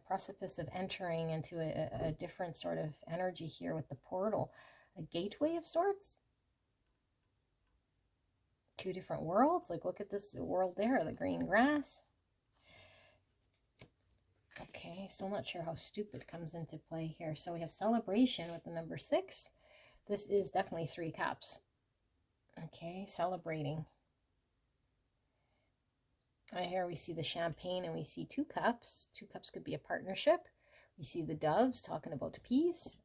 precipice of entering into a different sort of energy here with the portal? A gateway of sorts? 2 different worlds? Like, look at this world there. The green grass. Okay, still not sure how stupid comes into play here. So we have celebration with the number 6. This is definitely 3 cups. Okay, celebrating. Here we see the champagne and we see 2 cups. 2 cups could be a partnership. We see the doves talking about peace.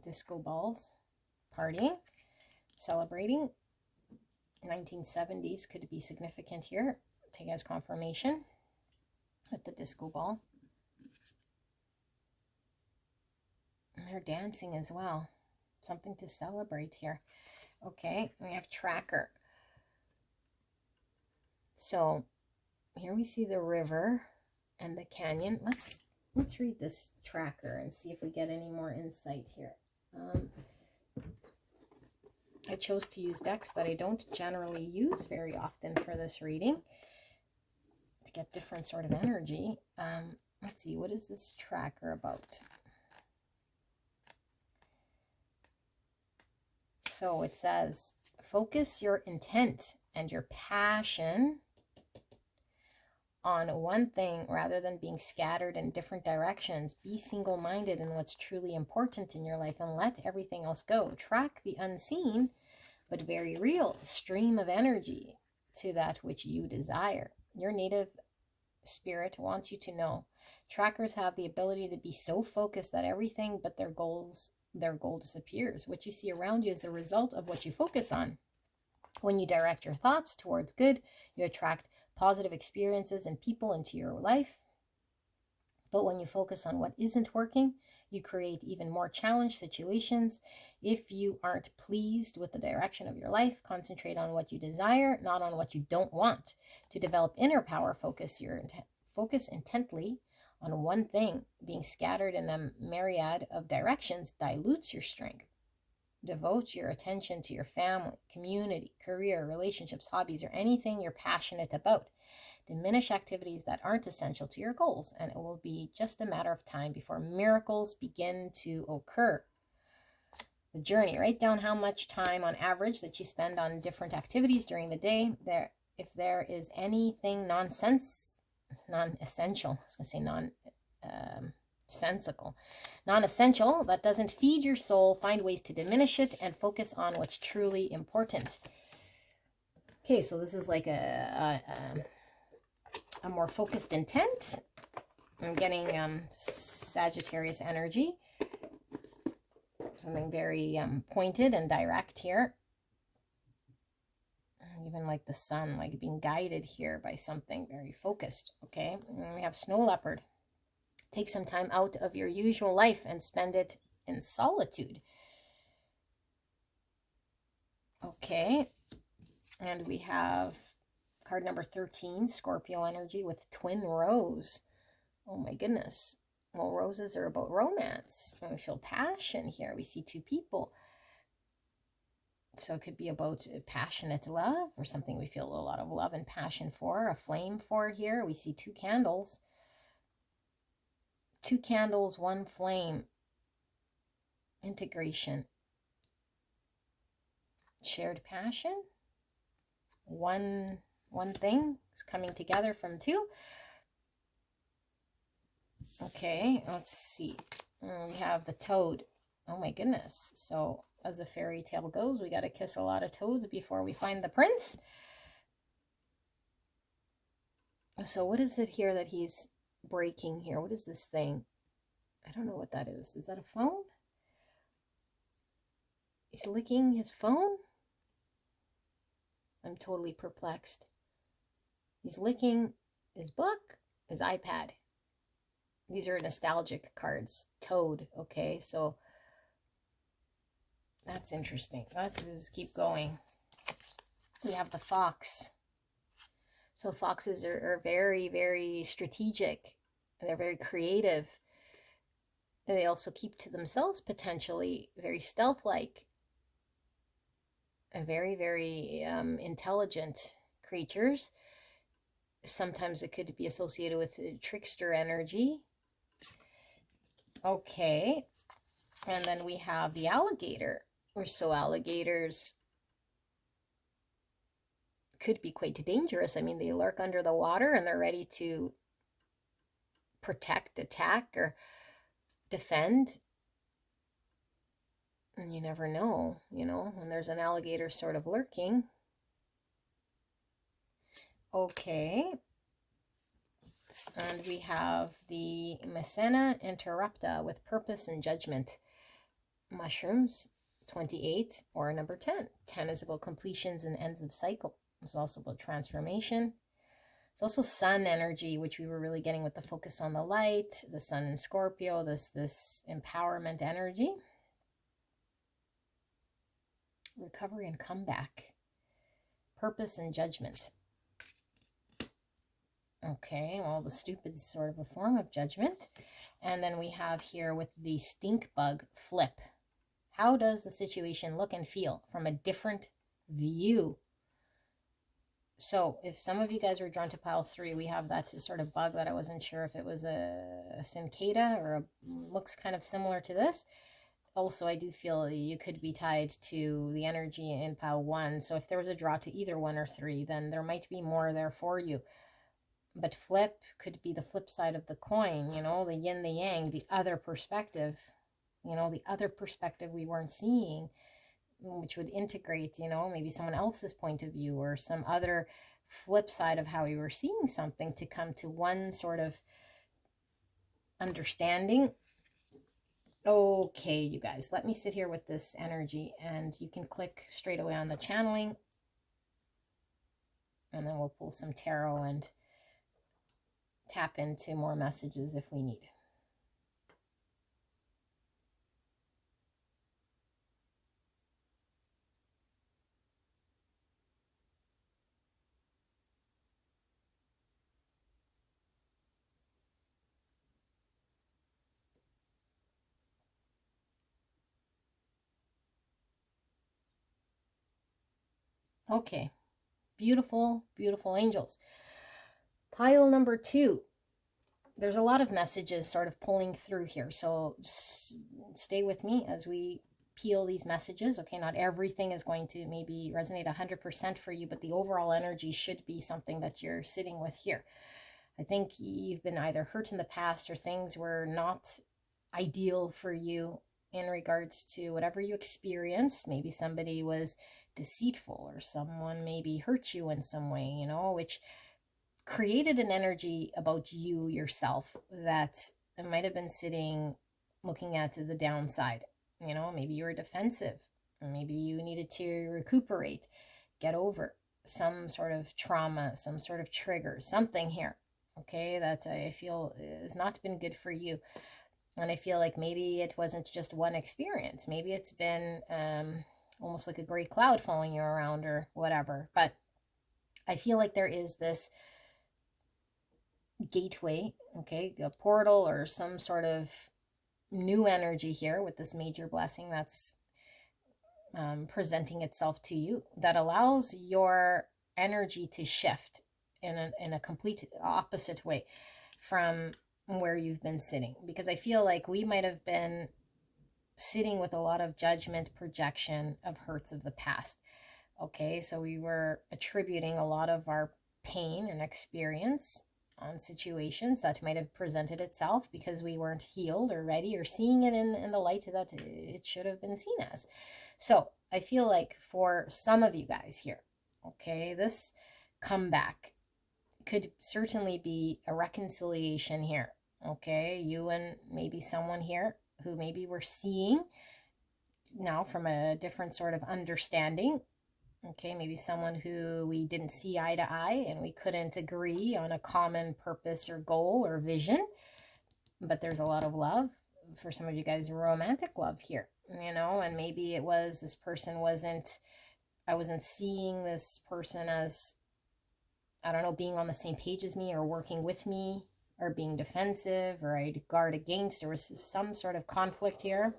Disco balls, partying, celebrating. 1970s could be significant here. Take as confirmation. With the disco ball. And they're dancing as well. Something to celebrate here. Okay, we have tracker. So here we see the river and the canyon. Let's read this tracker and see if we get any more insight here. I chose to use decks that I don't generally use very often for this reading, to get different sort of energy. Let's see, what is this tracker about? So it says, focus your intent and your passion on one thing rather than being scattered in different directions. Be single-minded in what's truly important in your life and let everything else go. Track the unseen but very real stream of energy to that which you desire. Your native spirit wants you to know. Trackers have the ability to be so focused that everything but their goal disappears. What you see around you is the result of what you focus on. When you direct your thoughts towards good, you attract positive experiences and people into your life. But when you focus on what isn't working, you create even more challenged situations. If you aren't pleased with the direction of your life, concentrate on what you desire, not on what you don't want. To develop inner power, focus intently on one thing. Being scattered in a myriad of directions dilutes your strength. Devote your attention to your family, community, career, relationships, hobbies, or anything you're passionate about. Diminish activities that aren't essential to your goals, and it will be just a matter of time before miracles begin to occur. The journey. Write down how much time on average that you spend on different activities during the day. If there is anything non-essential, non-essential that doesn't feed your soul, find ways to diminish it and focus on what's truly important. Okay, so this is like a more focused intent. I'm getting Sagittarius energy. Something very pointed and direct here. Even like the sun, like being guided here by something very focused. Okay, and we have snow leopard. Take some time out of your usual life and spend it in solitude. Okay, and we have card number 13, Scorpio energy with twin rose. Oh my goodness. Well, roses are about romance. And we feel passion here. We see 2 people. So it could be about passionate love or something we feel a lot of love and passion for, a flame for here. We see two candles. Two candles, one flame. Integration. Shared passion. One thing is coming together from two. Okay, let's see. We have the toad. Oh my goodness. So as the fairy tale goes, we got to kiss a lot of toads before we find the prince. So what is it here that he's breaking here? What is this thing? I don't know what that is. Is that a phone? He's licking his phone? I'm totally perplexed. He's licking his book, his iPad. These are nostalgic cards. Toad, okay, so that's interesting. Let's just keep going. We have the fox. So foxes are very, very strategic. They're very creative. They also keep to themselves potentially, very stealth-like. Very, very intelligent creatures. Sometimes it could be associated with trickster energy. Okay. And then we have the alligator. Or so alligators could be quite dangerous. I mean, they lurk under the water and they're ready to protect, attack, or defend. And you never know, you know, when there's an alligator sort of lurking. Okay. And we have the Messena interrupta with purpose and judgment. Mushrooms, 28, or number 10. 10 is about completions and ends of cycle. It's also about transformation. It's also sun energy, which we were really getting with the focus on the light, the sun in Scorpio, this empowerment energy. Recovery and comeback. Purpose and judgment. Okay, well, the stupid's sort of a form of judgment. And then we have here with the stink bug flip. How does the situation look and feel from a different view? So if some of you guys were drawn to pile 3, we have that sort of bug that I wasn't sure if it was a cicada or looks kind of similar to this. Also, I do feel you could be tied to the energy in pile 1. So if there was a draw to either 1 or 3, then there might be more there for you. But flip could be the flip side of the coin, you know, the yin, the yang, the other perspective, you know, the other perspective we weren't seeing, which would integrate, you know, maybe someone else's point of view or some other flip side of how we were seeing something to come to one sort of understanding. Okay, you guys, let me sit here with this energy and you can click straight away on the channeling and then we'll pull some tarot and tap into more messages if we need. Okay, beautiful, beautiful angels. Pile number 2. There's a lot of messages sort of pulling through here. So stay with me as we peel these messages. Okay, not everything is going to maybe resonate 100% for you, but the overall energy should be something that you're sitting with here. I think you've been either hurt in the past or things were not ideal for you in regards to whatever you experienced. Maybe somebody was deceitful or someone maybe hurt you in some way, you know, which created an energy about you yourself that might have been sitting looking at the downside. You know, maybe you were defensive, or maybe you needed to recuperate, get over some sort of trauma, some sort of trigger, something here, okay, that I feel has not been good for you. And I feel like maybe it wasn't just one experience. Maybe it's been almost like a gray cloud following you around or whatever. But I feel like there is this gateway, okay, a portal or some sort of new energy here with this major blessing that's presenting itself to you that allows your energy to shift in a complete opposite way from where you've been sitting. Because I feel like we might have been sitting with a lot of judgment, projection of hurts of the past. Okay, so we were attributing a lot of our pain and experience on situations that might have presented itself because we weren't healed or ready or seeing it in the light that it should have been seen as. So I feel like for some of you guys here, okay, this comeback could certainly be a reconciliation here. Okay, you and maybe someone here who maybe we're seeing now from a different sort of understanding. Okay, maybe someone who we didn't see eye to eye and we couldn't agree on a common purpose or goal or vision, but there's a lot of love. For some of you guys, romantic love here, and maybe it was this person I wasn't seeing this person as, I don't know, being on the same page as me or working with me or being defensive or I'd guard against. There was some sort of conflict here.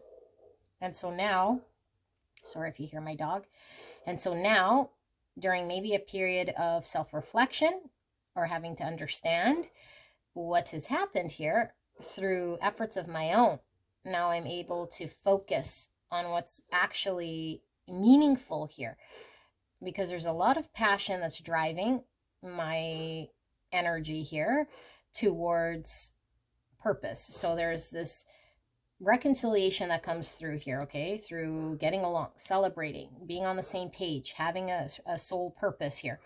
And so now, sorry if you hear my dog. And so now, during maybe a period of self-reflection or having to understand what has happened here through efforts of my own, now I'm able to focus on what's actually meaningful here. Because there's a lot of passion that's driving my energy here towards purpose. So there's this reconciliation that comes through here, okay, through getting along, celebrating, being on the same page, having a soul purpose here,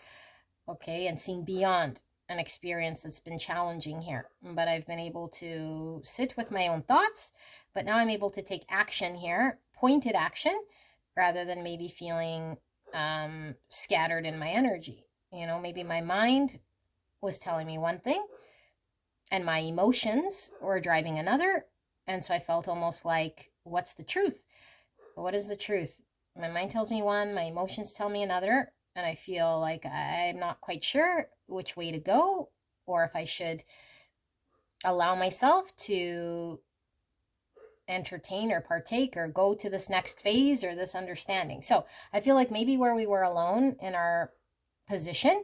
okay, and seeing beyond an experience that's been challenging here. But I've been able to sit with my own thoughts, but now I'm able to take action here, pointed action, rather than maybe feeling scattered in my energy. Maybe my mind was telling me one thing and my emotions were driving another. And so I felt almost like, what's the truth? What is the truth? My mind tells me one, my emotions tell me another, and I feel like I'm not quite sure which way to go, or if I should allow myself to entertain or partake or go to this next phase or this understanding. So I feel like maybe where we were alone in our position,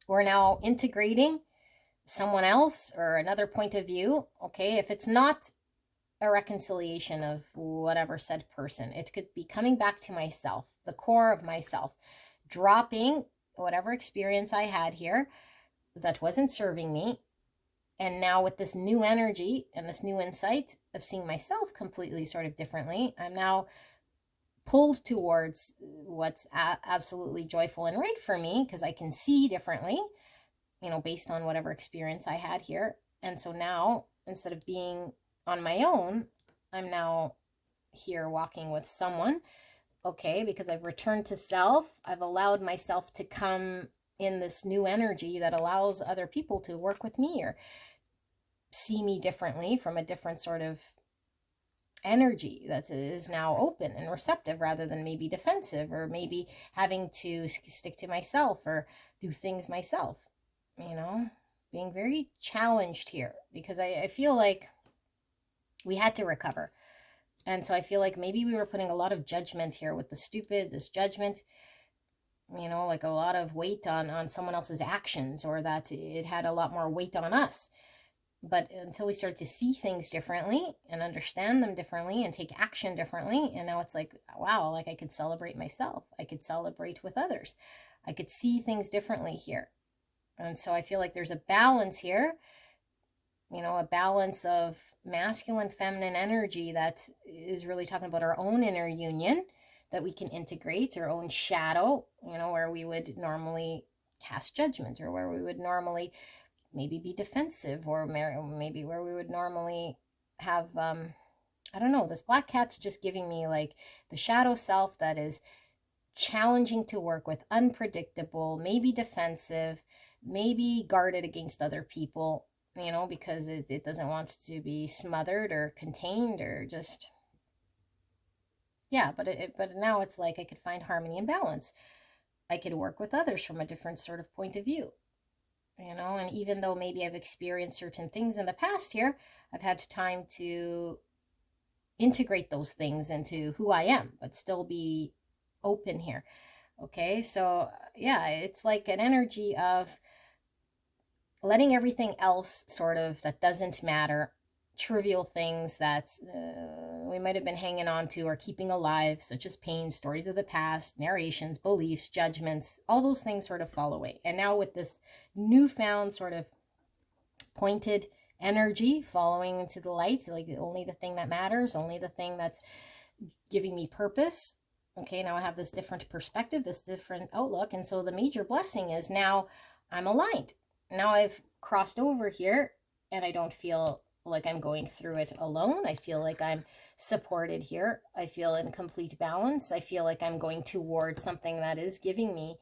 we're now integrating someone else or another point of view. Okay, if it's not a reconciliation of whatever said person, it could be coming back to myself, the core of myself, dropping whatever experience I had here that wasn't serving me. And now with this new energy and this new insight of seeing myself completely sort of differently, I'm now pulled towards what's absolutely joyful and right for me, because I can see differently, based on whatever experience I had here. And so now, instead of being on my own, I'm now here walking with someone, okay, because I've returned to self. I've allowed myself to come in this new energy that allows other people to work with me or see me differently from a different sort of energy that is now open and receptive rather than maybe defensive or maybe having to stick to myself or do things myself. Being very challenged here because I feel like we had to recover. And so I feel like maybe we were putting a lot of judgment here with this judgment, like a lot of weight on someone else's actions, or that it had a lot more weight on us. But until we start to see things differently and understand them differently and take action differently, and now it's like, wow, like I could celebrate myself. I could celebrate with others. I could see things differently here. And so I feel like there's a balance here, a balance of masculine, feminine energy that is really talking about our own inner union that we can integrate, our own shadow, where we would normally cast judgment, or where we would normally maybe be defensive, or maybe where we would normally have, I don't know, this black cat's just giving me like the shadow self that is challenging to work with, unpredictable, maybe defensive, maybe guarded against other people, because it doesn't want to be smothered or contained or just, yeah, but now it's like I could find harmony and balance. I could work with others from a different sort of point of view, and even though maybe I've experienced certain things in the past here, I've had time to, integrate those things into who I am, but still be open here. Okay, so yeah, it's like an energy of letting everything else sort of that doesn't matter, trivial things that we might have been hanging on to or keeping alive, such as pain, stories of the past, narrations, beliefs, judgments, all those things sort of fall away. And now with this newfound sort of pointed energy following into the light, like only the thing that matters, only the thing that's giving me purpose. Okay, now I have this different perspective, this different outlook. And so the major blessing is now I'm aligned. Now I've crossed over here and I don't feel like I'm going through it alone. I feel like I'm supported here. I feel in complete balance. I feel like I'm going towards something that is giving me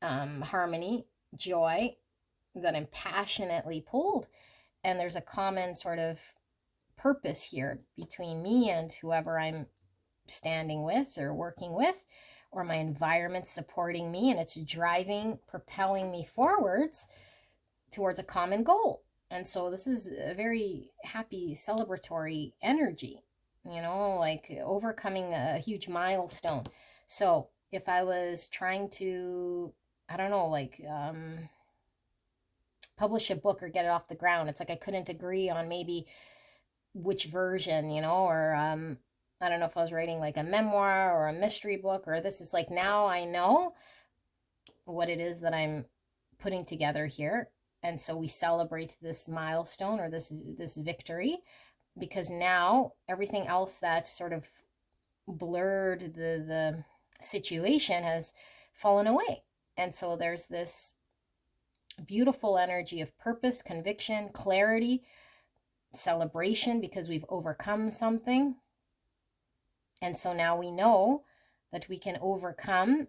harmony, joy, that I'm passionately pulled. And there's a common sort of purpose here between me and whoever I'm standing with or working with, or my environment supporting me, and it's driving, propelling me forwards towards a common goal. And so this is a very happy, celebratory energy, you know, like overcoming a huge milestone. So if I was trying to, I don't know, like publish a book or get it off the ground, it's like I couldn't agree on maybe which version, you know, or I don't know if I was writing like a memoir or a mystery book, or this is like, now I know what it is that I'm putting together here. And so we celebrate this milestone or this victory, because now everything else that sort of blurred the situation has fallen away. And so there's this beautiful energy of purpose, conviction, clarity, celebration, because we've overcome something. And so now we know that we can overcome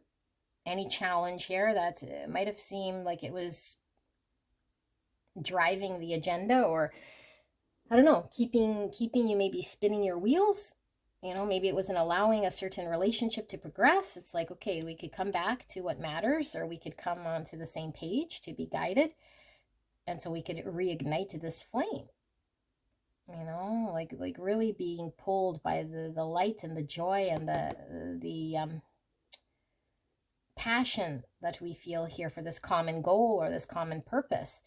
any challenge here that might have seemed like it was driving the agenda, or I don't know, keeping you maybe spinning your wheels. You know, maybe it wasn't allowing a certain relationship to progress. It's like, okay, we could come back to what matters, or we could come onto the same page to be guided. And so we could reignite this flame. You know, like really being pulled by the light and the joy and the passion that we feel here for this common goal or this common purpose,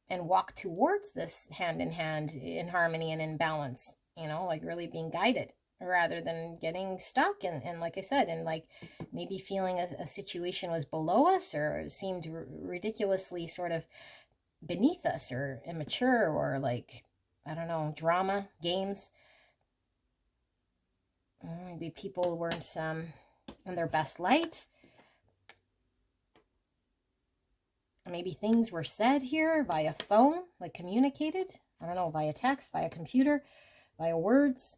and walk towards this hand in hand in harmony and in balance, you know, like really being guided rather than getting stuck. And like I said, and like maybe feeling a situation was below us or seemed ridiculously sort of beneath us or immature, or like, I don't know, drama, games. Maybe people weren't in their best light. Maybe things were said here via phone, like communicated, I don't know, via text, via computer, via words.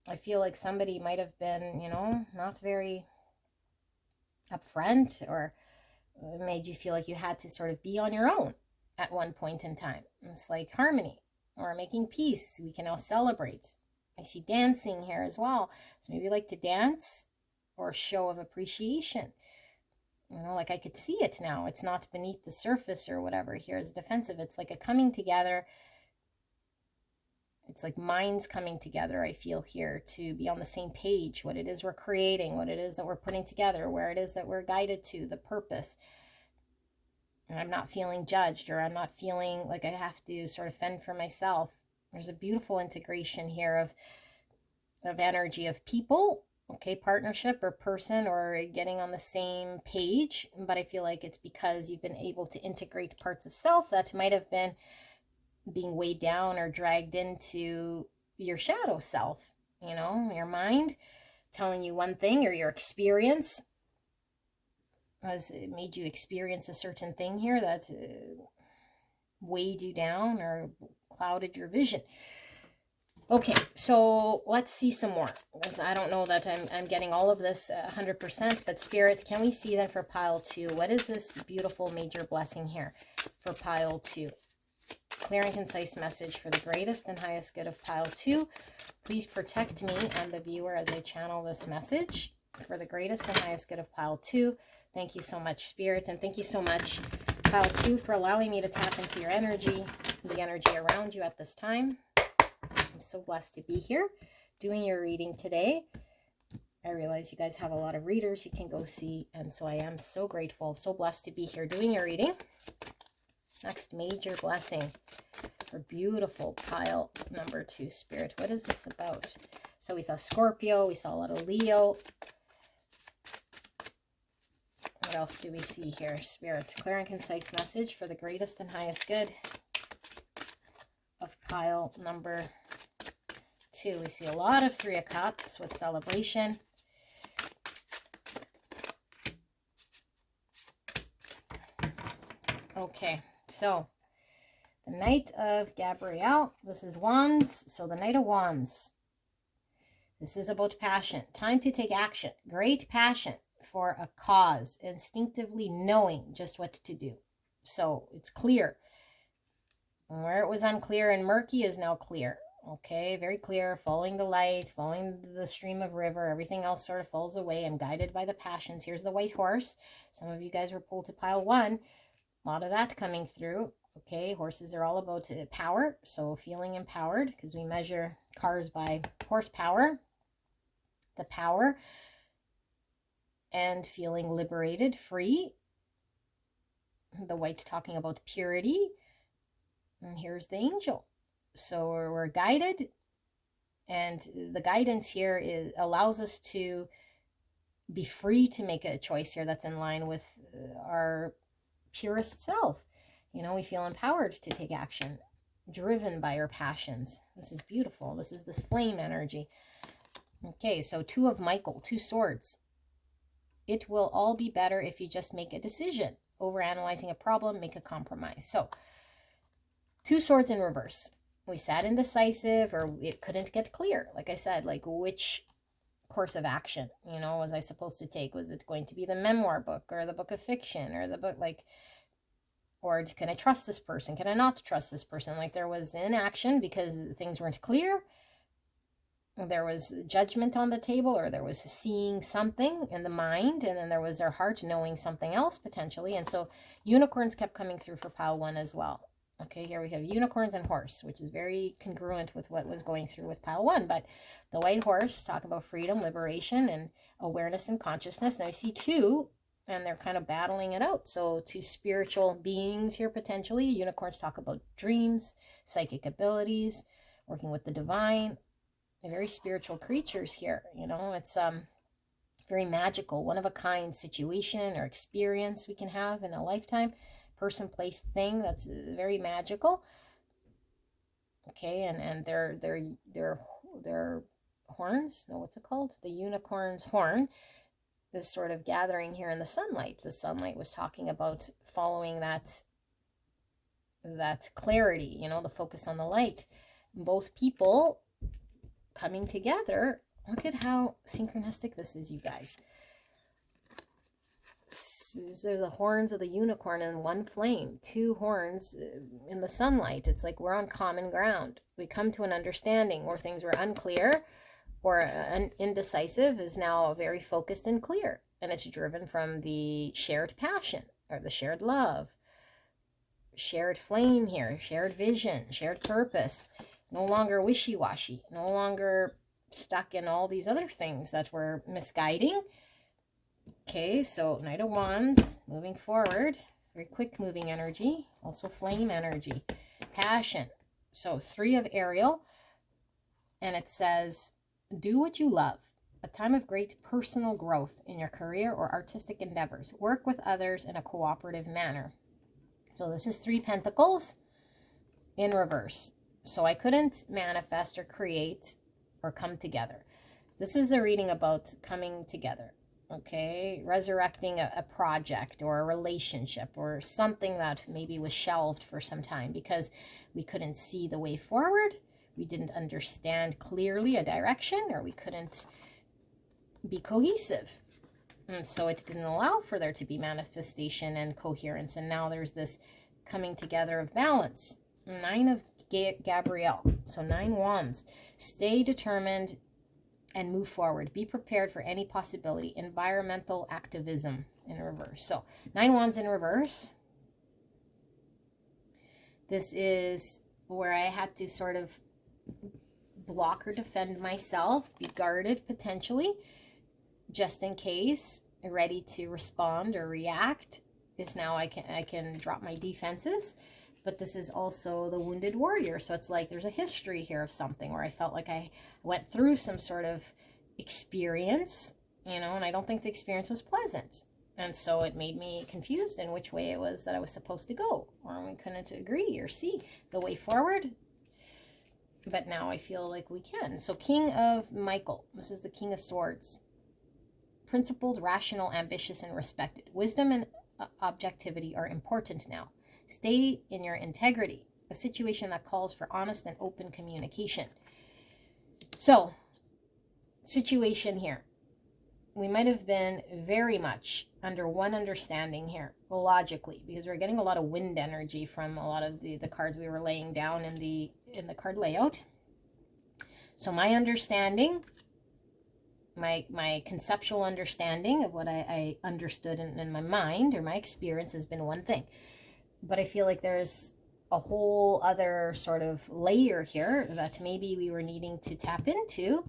I feel like somebody might have been, you know, not very upfront, or made you feel like you had to sort of be on your own at one point in time. It's like harmony or making peace. We can now celebrate. I see dancing here as well. So maybe you like to dance, or show of appreciation. You know, like I could see it now. It's not beneath the surface or whatever here is defensive. It's like a coming together. It's like minds coming together, I feel here, to be on the same page, what it is we're creating, what it is that we're putting together, where it is that we're guided to, the purpose. And I'm not feeling judged, or I'm not feeling like I have to sort of fend for myself. There's a beautiful integration here of energy of people, okay, partnership or person, or getting on the same page. But I feel like it's because you've been able to integrate parts of self that might have been being weighed down or dragged into your shadow self, you know, your mind telling you one thing, or your experience has made you experience a certain thing here that's weighed you down or clouded your vision. Okay, so let's see some more, because I don't know that I'm getting all of this 100%, but Spirit, can we see then for pile 2? What is this beautiful major blessing here for pile 2? Clear and concise message for the greatest and highest good of pile 2. Please protect me and the viewer as I channel this message for the greatest and highest good of pile 2. Thank you so much, Spirit, and thank you so much, pile 2, for allowing me to tap into your energy, the energy around you at this time. so blessed to be here doing your reading today. I realize you guys have a lot of readers you can go see, and so I am so grateful, so blessed to be here doing your reading. Next major blessing for beautiful pile number 2, Spirit. What is this about? So we saw Scorpio, we saw a lot of Leo. What else do we see here, Spirit? Clear and concise message for the greatest and highest good of pile number 2. We see a lot of 3 of Cups with celebration. Okay, so the Knight of Gabrielle. This is Wands. So the Knight of Wands. This is about passion. Time to take action. Great passion for a cause. Instinctively knowing just what to do. So it's clear. Where it was unclear and murky is now clear. Okay, very clear. Following the light, following the stream of river. Everything else sort of falls away. I'm guided by the passions. Here's the white horse. Some of you guys were pulled to pile 1. A lot of that coming through. Okay, horses are all about power. So feeling empowered, because we measure cars by horsepower. The power. And feeling liberated, free. The white talking about purity. And here's the angel. So we're guided. And the guidance here allows us to be free to make a choice here that's in line with our purest self. You know, we feel empowered to take action, driven by our passions. This is beautiful. This is this flame energy. Okay, so 2 of Michael, 2 swords. It will all be better if you just make a decision. Overanalyzing a problem, make a compromise. So 2 swords in reverse. We sat indecisive, or it couldn't get clear. Like I said, like which course of action, you know, was I supposed to take? Was it going to be the memoir book or the book of fiction or the book, like, or can I trust this person? Can I not trust this person? Like there was inaction because things weren't clear. There was judgment on the table, or there was seeing something in the mind, and then there was our heart knowing something else potentially. And so unicorns kept coming through for pile 1 as well. Okay, here we have unicorns and horse, which is very congruent with what was going through with pile 1. But the white horse, talk about freedom, liberation, and awareness and consciousness. Now I see 2, and they're kind of battling it out. So 2 spiritual beings here potentially. Unicorns talk about dreams, psychic abilities, working with the divine. They're very spiritual creatures here. You know, it's very magical, one-of-a-kind situation or experience we can have in a lifetime. Person, place, thing that's very magical. Okay, and their horns, no, what's it called? The unicorn's horn is sort of gathering here in the sunlight. The sunlight was talking about following that clarity, you know, the focus on the light. Both people coming together. Look at how synchronistic this is, you guys. There's the horns of the unicorn and 1 flame, 2 horns in the sunlight. It's like we're on common ground. We come to an understanding where things were unclear or indecisive is now very focused and clear. And it's driven from the shared passion or the shared love, shared flame here, shared vision, shared purpose. No longer wishy-washy, no longer stuck in all these other things that were misguiding. Okay, so Knight of Wands, moving forward, very quick moving energy, also flame energy, passion. So 3 of Ariel, and it says, do what you love, a time of great personal growth in your career or artistic endeavors. Work with others in a cooperative manner. So this is 3 Pentacles in reverse. So I couldn't manifest or create or come together. This is a reading about coming together. Okay, resurrecting a project or a relationship or something that maybe was shelved for some time because we couldn't see the way forward. We didn't understand clearly a direction, or we couldn't be cohesive. And so it didn't allow for there to be manifestation and coherence. And now there's this coming together of balance. 9 of Gabrielle. So 9 wands. Stay determined and move forward. Be prepared for any possibility. Environmental activism in reverse. So 9 wands in reverse. This is where I had to sort of block or defend myself, be guarded potentially, just in case, ready to respond or react, is now I can drop my defenses. But this is also the wounded warrior. So it's like there's a history here of something where I felt like I went through some sort of experience, you know, and I don't think the experience was pleasant. And so it made me confused in which way it was that I was supposed to go, or we couldn't agree or see the way forward. But now I feel like we can. So King of Michael, this is the King of Swords. Principled, rational, ambitious, and respected. Wisdom and objectivity are important now. Stay in your integrity, a situation that calls for honest and open communication. So, situation here. We might have been very much under one understanding here, logically, because we're getting a lot of wind energy from a lot of the cards we were laying down in the card layout. So my understanding, my conceptual understanding of what I understood in my mind or my experience has been one thing. But I feel like there's a whole other sort of layer here that maybe we were needing to tap into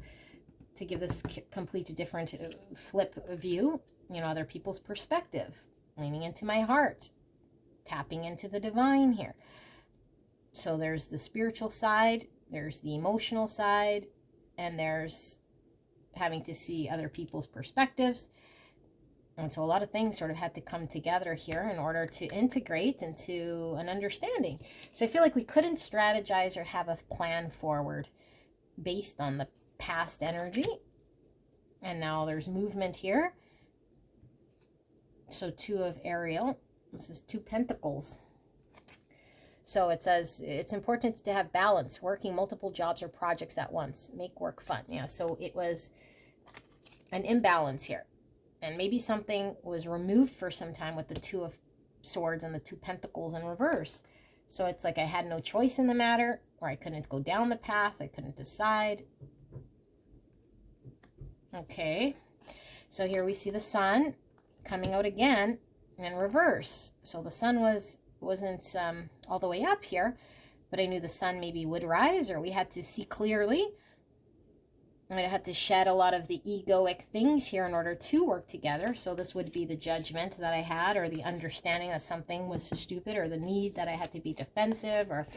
to give this complete different flip view, you know, other people's perspective, leaning into my heart, tapping into the divine here. So there's the spiritual side, there's the emotional side, and there's having to see other people's perspectives. And so a lot of things sort of had to come together here in order to integrate into an understanding. So I feel like we couldn't strategize or have a plan forward based on the past energy. And now there's movement here. So 2 of Ariel. This is 2 Pentacles. So it says it's important to have balance, working multiple jobs or projects at once. Make work fun. Yeah, so it was an imbalance here. And maybe something was removed for some time with the 2 of Swords and the 2 Pentacles in reverse. So it's like I had no choice in the matter, or I couldn't go down the path. I couldn't decide. Okay. So here we see the Sun coming out again in reverse. So the Sun wasn't all the way up here, but I knew the Sun maybe would rise, or we had to see clearly. I had to shed a lot of the egoic things here in order to work together. So this would be the judgment that I had, or the understanding that something was stupid, or the need that I had to be defensive, or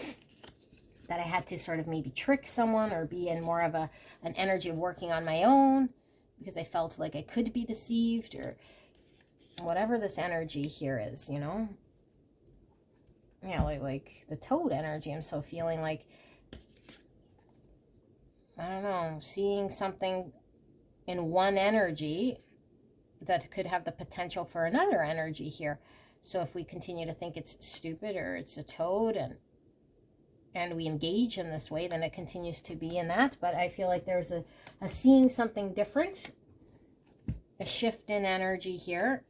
that I had to sort of maybe trick someone, or be in more of an energy of working on my own because I felt like I could be deceived, or whatever this energy here is, you know. Yeah, like the toad energy. I'm so feeling like, I don't know, seeing something in one energy that could have the potential for another energy here. So if we continue to think it's stupid or it's a toad, and we engage in this way, then it continues to be in that. But I feel like there's a seeing something different, a shift in energy here.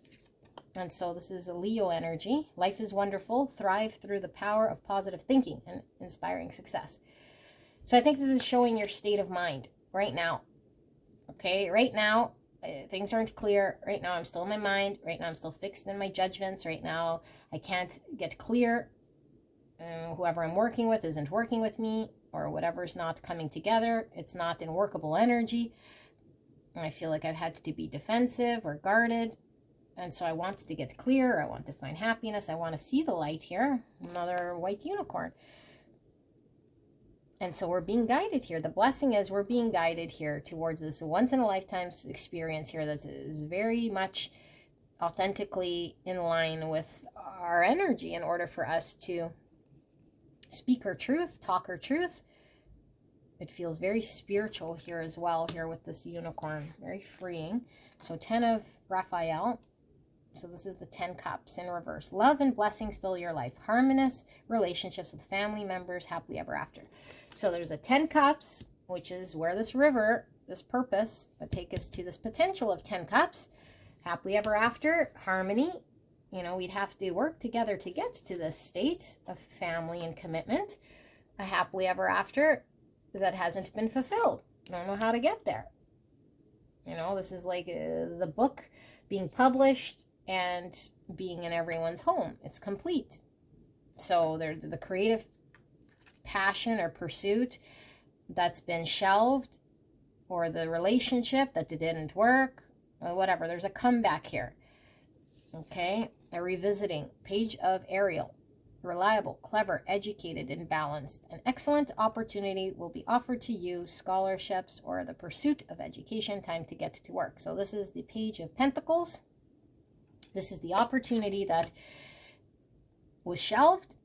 And so this is a Leo energy. Life is wonderful. Thrive through the power of positive thinking and inspiring success. So I think this is showing your state of mind right now. Okay, right now, things aren't clear. Right now, I'm still in my mind. Right now, I'm still fixed in my judgments. Right now, I can't get clear. Whoever I'm working with isn't working with me, or whatever's not coming together. It's not in workable energy. I feel like I've had to be defensive or guarded. And so I want to get clear. I want to find happiness. I want to see the light here. Another white unicorn. And so we're being guided here. The blessing is we're being guided here towards this once-in-a-lifetime experience here that is very much authentically in line with our energy in order for us to speak our truth, talk our truth. It feels very spiritual here as well, here with this unicorn. Very freeing. So 10 of Raphael. So this is the 10 cups in reverse. Love and blessings fill your life. Harmonious relationships with family members, happily ever after. So there's a 10 cups, which is where this river, this purpose, will take us to this potential of 10 cups. Happily ever after, harmony. You know, we'd have to work together to get to this state of family and commitment. A happily ever after that hasn't been fulfilled. I don't know how to get there. You know, this is like the book being published and being in everyone's home. It's complete. So the creative passion or pursuit that's been shelved, or the relationship that didn't work, or whatever. There's a comeback here. Okay, a revisiting. Page of Ariel. Reliable, clever, educated, and balanced. An excellent opportunity will be offered to you, scholarships or the pursuit of education, time to get to work. So this is the Page of Pentacles. This is the opportunity that was shelved.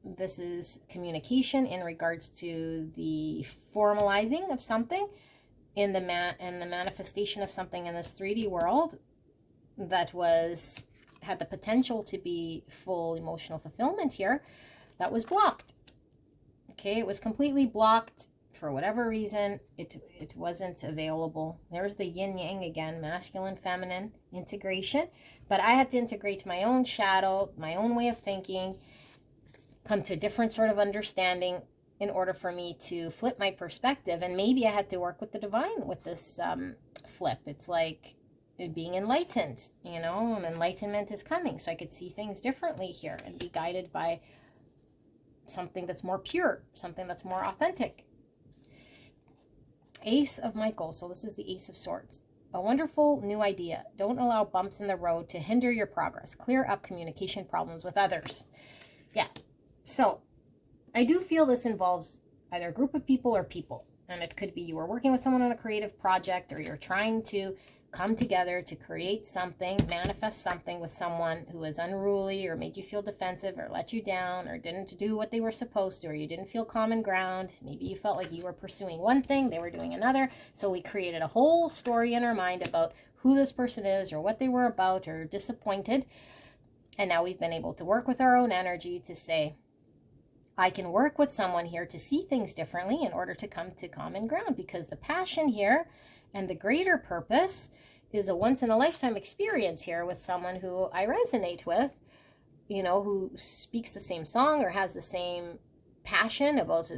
This is communication in regards to the formalizing of something, in the manifestation of something in this 3D world that had the potential to be full emotional fulfillment here, that was blocked. Okay, it was completely blocked for whatever reason. It wasn't available. There's the yin yang again, masculine, feminine integration. But I had to integrate my own shadow, my own way of thinking, come to a different sort of understanding in order for me to flip my perspective. And maybe I had to work with the divine with this flip. It's like being enlightened, you know, and enlightenment is coming. So I could see things differently here and be guided by something that's more pure, something that's more authentic. Ace of Michael. So this is the Ace of Swords. A wonderful new idea. Don't allow bumps in the road to hinder your progress. Clear up communication problems with others. Yeah. So I do feel this involves either a group of people or people. And it could be you were working with someone on a creative project, or you're trying to come together to create something, manifest something with someone who was unruly or made you feel defensive or let you down or didn't do what they were supposed to, or you didn't feel common ground. Maybe you felt like you were pursuing one thing, they were doing another. So we created a whole story in our mind about who this person is or what they were about, or disappointed. And now we've been able to work with our own energy to say, I can work with someone here to see things differently in order to come to common ground, because the passion here and the greater purpose is a once-in-a-lifetime experience here with someone who I resonate with, you know, who speaks the same song or has the same passion about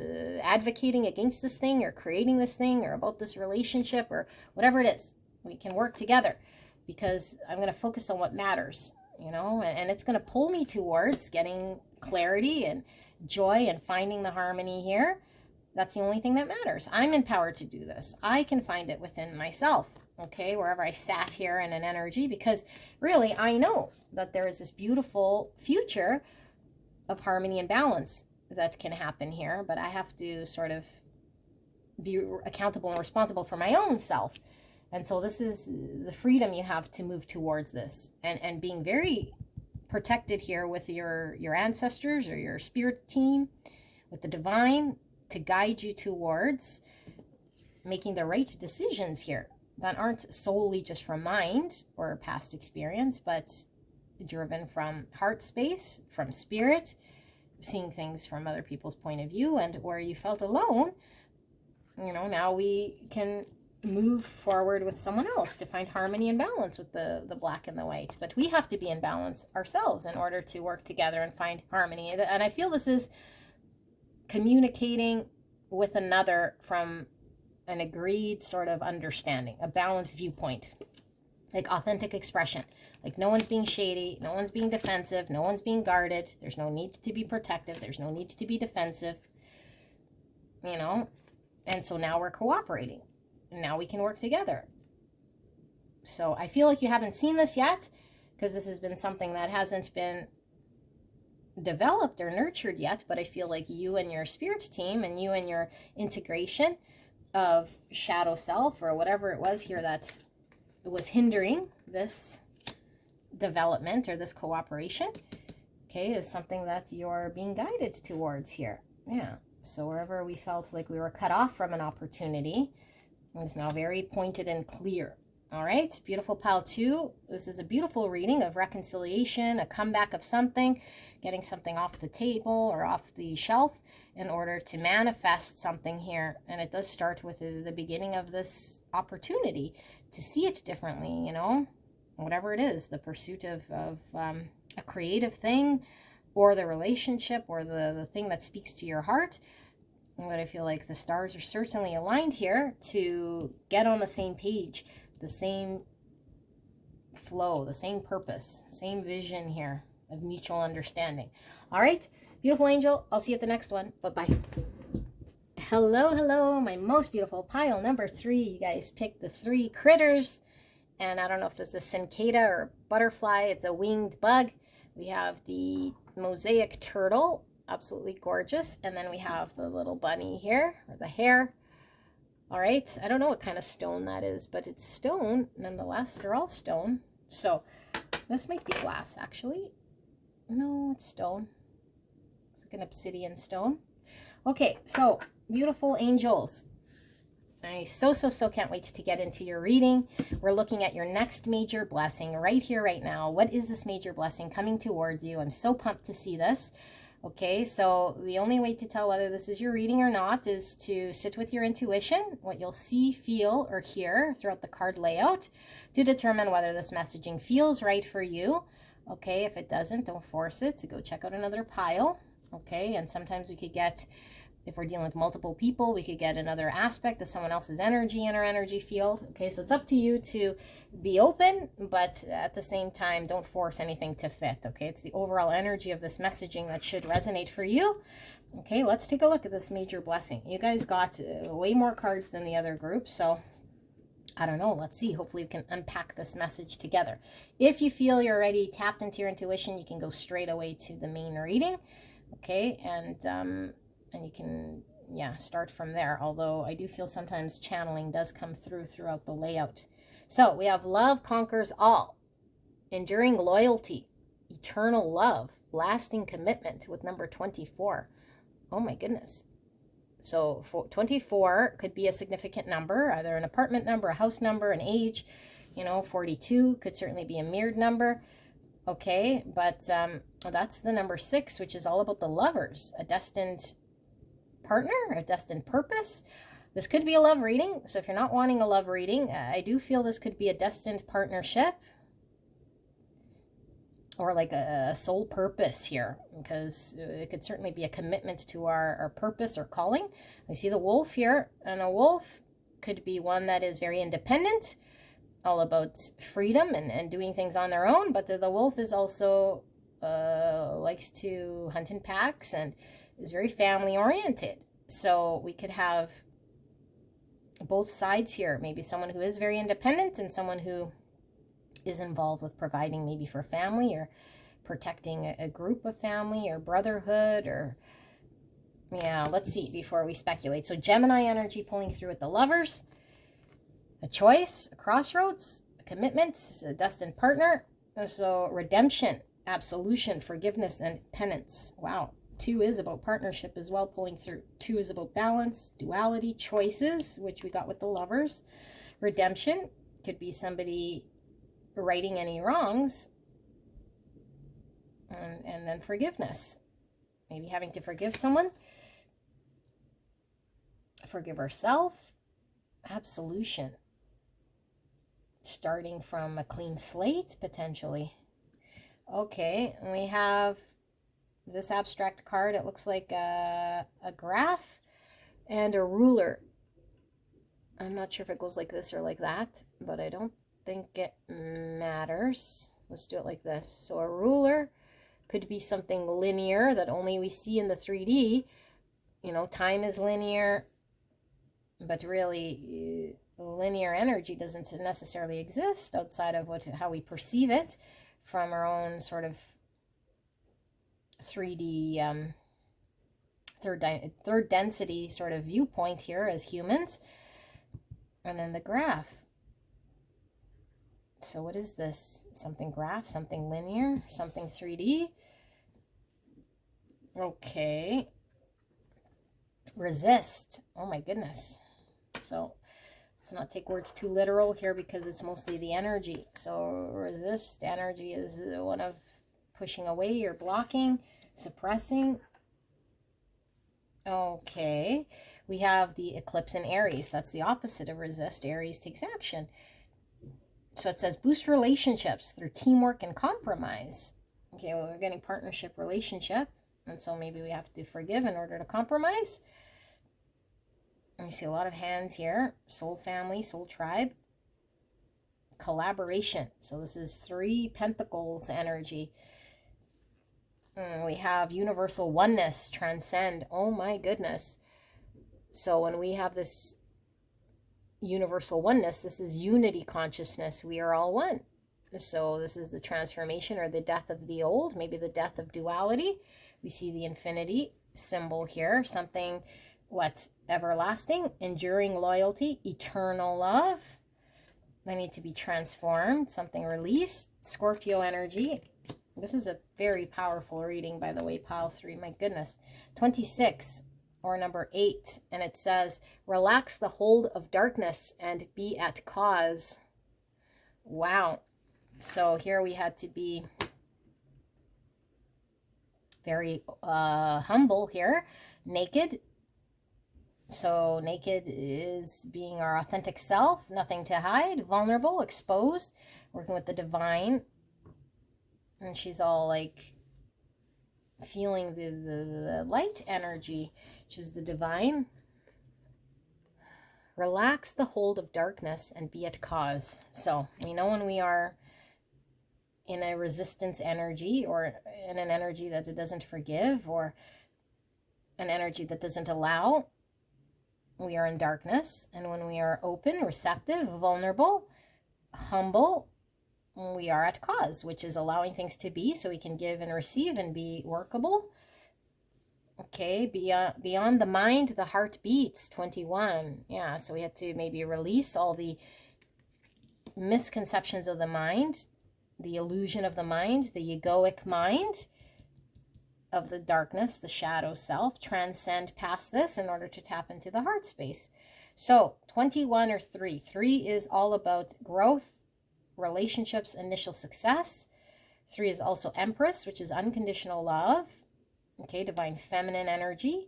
advocating against this thing or creating this thing or about this relationship or whatever it is. We can work together because I'm going to focus on what matters, you know, and it's going to pull me towards getting clarity and joy and finding the harmony here. That's the only thing that matters. I'm empowered to do this. I can find it within myself, okay, wherever I sat here in an energy, because really I know that there is this beautiful future of harmony and balance that can happen here, but I have to sort of be accountable and responsible for my own self. And so this is the freedom you have to move towards this, and being very protected here with your ancestors or your spirit team, with the divine, to guide you towards making the right decisions here that aren't solely just from mind or past experience, but driven from heart space, from spirit, seeing things from other people's point of view. And where you felt alone, you know, now we can move forward with someone else to find harmony and balance with the black and the white. But we have to be in balance ourselves in order to work together and find harmony. And I feel this is communicating with another from an agreed sort of understanding, a balanced viewpoint, like authentic expression. Like no one's being shady, no one's being defensive, no one's being guarded. There's no need to be protective. There's no need to be defensive, you know. And so now we're cooperating. And now we can work together. So I feel like you haven't seen this yet, because this has been something that hasn't been developed or nurtured yet. But I feel like you and your spirit team and you and your integration of shadow self or whatever it was here that was hindering this development or this cooperation, okay, is something that you're being guided towards here. Yeah. So wherever we felt like we were cut off from an opportunity, is now very pointed and clear. All right, beautiful pile 2. This is a beautiful reading of reconciliation, a comeback of something, getting something off the table or off the shelf in order to manifest something here. And it does start with the beginning of this opportunity to see it differently, you know, whatever it is, the pursuit of a creative thing, or the relationship, or the thing that speaks to your heart. But I feel like the stars are certainly aligned here to get on the same page, the same flow, the same purpose, same vision here of mutual understanding. All right, beautiful angel. I'll see you at the next one. Bye-bye. Hello, hello, my most beautiful pile number 3. You guys picked the 3 critters, and I don't know if it's a cicada or a butterfly. It's a winged bug. We have the mosaic turtle, absolutely gorgeous, and then we have the little bunny here, or the hare. All right, I don't know what kind of stone that is, but it's stone nonetheless. They're all stone. So this might be glass, actually. No, it's stone. It's like an obsidian stone. Okay, so beautiful angels. I so can't wait to get into your reading. We're looking at your next major blessing right here, right now. What is this major blessing coming towards you? I'm so pumped to see this. Okay, so the only way to tell whether this is your reading or not is to sit with your intuition, what you'll see, feel, or hear throughout the card layout to determine whether this messaging feels right for you. Okay, if it doesn't, don't force it to go check out another pile. Okay, and sometimes we could get, if we're dealing with multiple people, we could get another aspect of someone else's energy in our energy field. Okay, so it's up to you to be open, but at the same time, don't force anything to fit. Okay, it's the overall energy of this messaging that should resonate for you. Okay, let's take a look at this major blessing. You guys got way more cards than the other group, so I don't know. Let's see. Hopefully we can unpack this message together. If you feel you're already tapped into your intuition, you can go straight away to the main reading. Okay, and you can, start from there. Although I do feel sometimes channeling does come throughout the layout. So we have love conquers all, enduring loyalty, eternal love, lasting commitment with number 24. Oh my goodness. So 24 could be a significant number, either an apartment number, a house number, an age. 42 could certainly be a mirrored number. Okay, but that's the number 6, which is all about the lovers, a destined partner, a destined purpose. This could be a love reading. So if you're not wanting a love reading, I do feel this could be a destined partnership or like a soul purpose here, because it could certainly be a commitment to our purpose or calling. I see the wolf here, and a wolf could be one that is very independent, all about freedom and doing things on their own, but the wolf is also likes to hunt in packs and is very family oriented. So we could have both sides here, maybe someone who is very independent and someone who is involved with providing maybe for family or protecting a group of family or brotherhood, or let's see before we speculate. So Gemini energy pulling through with the lovers, a choice, a crossroads, a commitment, a destined partner. So redemption, absolution, forgiveness, and penance. Wow. 2 is about partnership as well, pulling through. 2 is about balance, duality, choices, which we got with the lovers. Redemption could be somebody righting any wrongs, and then forgiveness, maybe having to forgive someone, forgive ourselves. Absolution, starting from a clean slate potentially. Okay, and we have this abstract card. It looks like a graph and a ruler. I'm not sure if it goes like this or like that, but I don't think it matters. Let's do it like this. So a ruler could be something linear that only we see in the 3D. Time is linear, but really linear energy doesn't necessarily exist outside of how we perceive it from our own sort of 3D third density sort of viewpoint here as humans. And then the graph. So what is this? Something graph, something linear, something 3D. Okay. Resist. Oh my goodness. So let's not take words too literal here, because it's mostly the energy. So resist energy is one of pushing away or blocking, suppressing. Okay. We have the eclipse in Aries. That's the opposite of resist. Aries takes action. So it says boost relationships through teamwork and compromise. Okay, well, we're getting partnership, relationship. And so maybe we have to forgive in order to compromise. And we see a lot of hands here. Soul family, soul tribe. Collaboration. So this is 3 pentacles energy. We have universal oneness, transcend. Oh my goodness. So when we have this universal oneness, this is unity consciousness. We are all one. So this is the transformation or the death of the old, maybe the death of duality. We see the infinity symbol here, something what's everlasting, enduring loyalty, eternal love. They need to be transformed, something released. Scorpio energy. This is a very powerful reading, by the way, pile 3. My goodness. 26 or number 8. And it says, relax the hold of darkness and be at cause. Wow. So here we had to be very humble here. Naked. So naked is being our authentic self, nothing to hide, vulnerable, exposed, working with the divine. And she's all like feeling the light energy, which is the divine. Relax the hold of darkness and be at cause. So we know when we are in a resistance energy, or in an energy that doesn't forgive, or an energy that doesn't allow, we are in darkness. And when we are open, receptive, vulnerable, humble, we are at cause, which is allowing things to be so we can give and receive and be workable. Okay, beyond the mind, the heart beats. 21. Yeah, so we had to maybe release all the misconceptions of the mind, the illusion of the mind, the egoic mind of the darkness, the shadow self, transcend past this in order to tap into the heart space. So 21 or 3. 3 is all about growth, relationships, initial success. 3 is also Empress, which is unconditional love. Okay, divine feminine energy.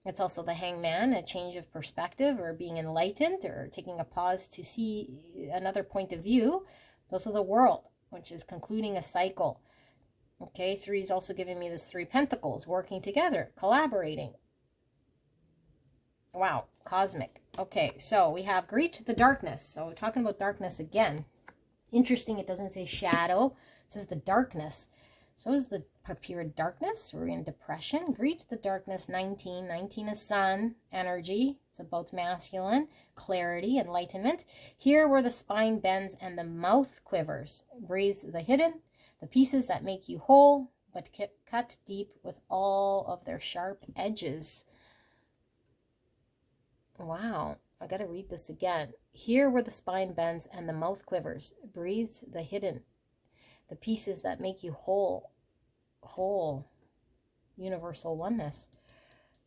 It's also the Hangman, a change of perspective, or being enlightened, or taking a pause to see another point of view. Also the World, which is concluding a cycle. Okay, 3 is also giving me this 3 pentacles, working together, collaborating. Wow, cosmic. Okay, so we have greet the darkness. So we're talking about darkness again. Interesting, it doesn't say shadow, it says the darkness. So is the pure darkness. We're in depression. Greet the darkness. 19. 19 is sun energy. It's about masculine, clarity, enlightenment. Here where the spine bends and the mouth quivers. Breathe the hidden, the pieces that make you whole, but cut deep with all of their sharp edges. Wow. I got to read this again. Here where the spine bends and the mouth quivers. Breathe the hidden, the pieces that make you whole, universal oneness,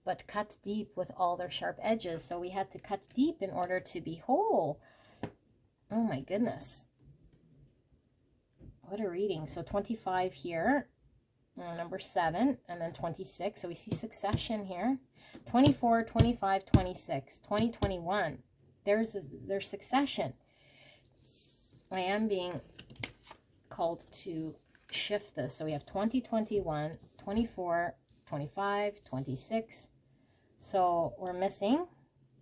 but cut deep with all their sharp edges. So we had to cut deep in order to be whole. Oh my goodness. What a reading. So 25 here, number 7, and then 26. So we see succession here. 24, 25, 26, 2021. There's succession. I am being called to shift this. So we have 2021, 24, 25, 26. So we're missing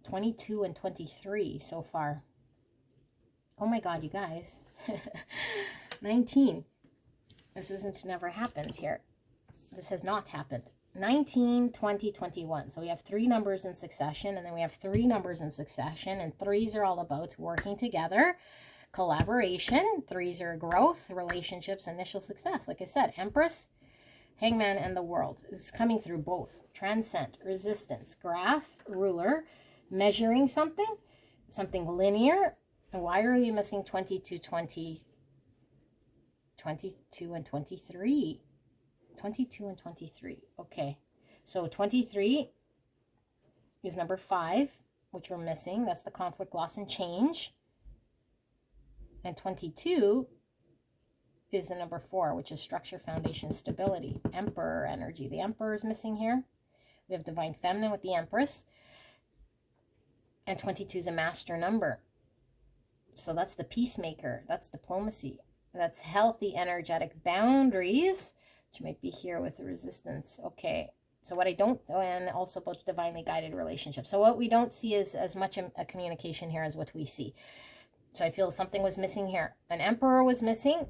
22 and 23 so far. Oh my God, you guys. 19. This never happened here. This has not happened. 19, 20, 21. So we have 3 numbers in succession, and then we have 3 numbers in succession, and 3s are all about working together, collaboration. 3s are growth, relationships, initial success. Like I said, Empress, Hangman, and the World. It's coming through both. Transcend, resistance, graph, ruler, measuring something linear. And why are we missing 22, 22 and 23? 22 and 23. Okay. So 23 is number 5, which we're missing. That's the conflict, loss, and change. And 22 is the number 4, which is structure, foundation, stability. Emperor energy. The Emperor is missing here. We have divine feminine with the Empress. And 22 is a master number. So that's the peacemaker. That's diplomacy. That's healthy, energetic boundaries, which might be here with the resistance. Okay. So what I don't, and also about divinely guided relationships. So what we don't see is as much a communication here as what we see. So I feel something was missing here. An Emperor was missing.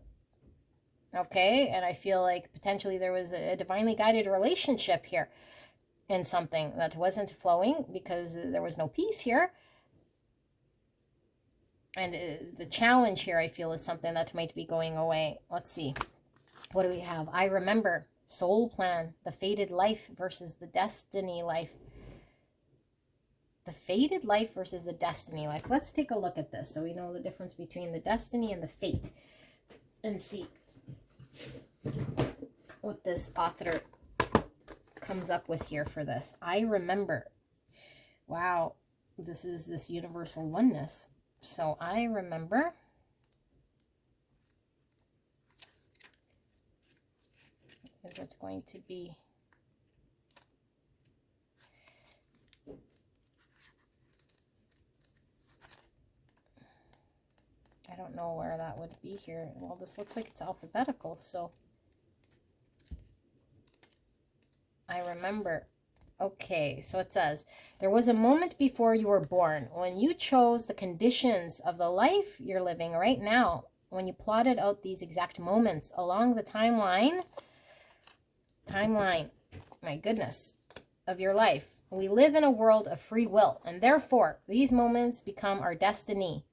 Okay. And I feel like potentially there was a divinely guided relationship here. in something that wasn't flowing because there was no peace here. And the challenge here, I feel, is something that might be going away. Let's see. What do we have? I remember, soul plan, the fated life versus the destiny life. The fated life versus the destiny life. Let's take a look at this so we know the difference between the destiny and the fate. And see what this author comes up with here for this. I remember. Wow. This is this universal oneness. So I remember. Is it going to be? I don't know where that would be here. Well, this looks like it's alphabetical, so I remember. Okay, so it says, there was a moment before you were born when you chose the conditions of the life you're living right now. When you plotted out these exact moments along the timeline, my goodness, of your life. We live in a world of free will, and therefore these moments become our destiny.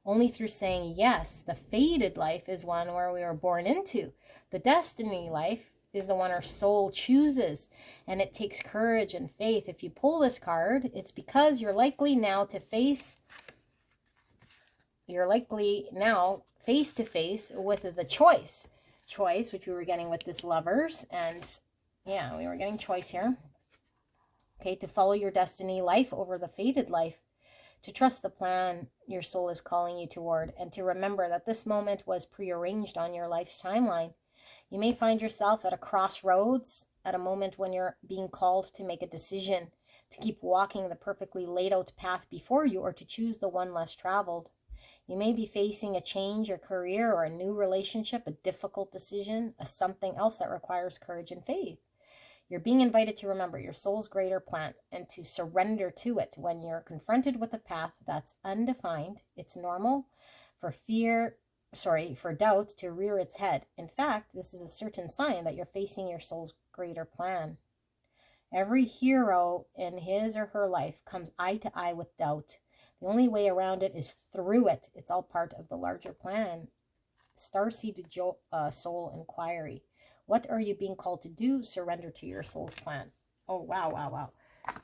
Only through saying yes, the fated life is one where we were born into. The destiny life is the one our soul chooses, and it takes courage and faith. If you pull this card, it's because you're likely now face to face with the choice, which we were getting with this Lovers, and yeah, we were getting choice here. Okay, to follow your destiny life over the fated life, to trust the plan your soul is calling you toward, and to remember that this moment was prearranged on your life's timeline. You may find yourself at a crossroads, at a moment when you're being called to make a decision, to keep walking the perfectly laid out path before you, or to choose the one less traveled. You may be facing a change, or career, or a new relationship, a difficult decision, a something else that requires courage and faith. You're being invited to remember your soul's greater plan and to surrender to it when you're confronted with a path that's undefined. It's normal for doubt to rear its head. In fact, this is a certain sign that you're facing your soul's greater plan. Every hero in his or her life comes eye to eye with doubt. The only way around it is through it. It's all part of the larger plan. Starseed soul inquiry. What are you being called to do? Surrender to your soul's plan. Oh, wow.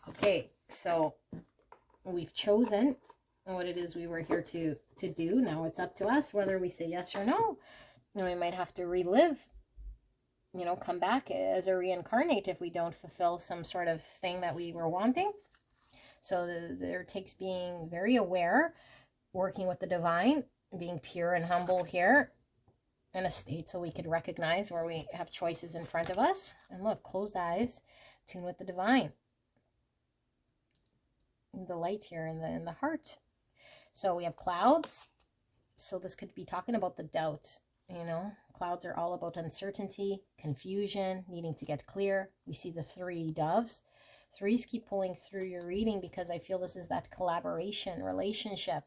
Okay, so we've chosen what it is we were here to do. Now it's up to us whether we say yes or no. And we might have to relive, come back as a reincarnate if we don't fulfill some sort of thing that we were wanting. So there takes being very aware, working with the divine, being pure and humble here in a state so we could recognize where we have choices in front of us. And look, closed eyes, tune with the divine. The light here in the heart. So we have clouds. So this could be talking about the doubt, Clouds are all about uncertainty, confusion, needing to get clear. We see the 3 doves. 3s keep pulling through your reading because I feel this is that collaboration, relationship,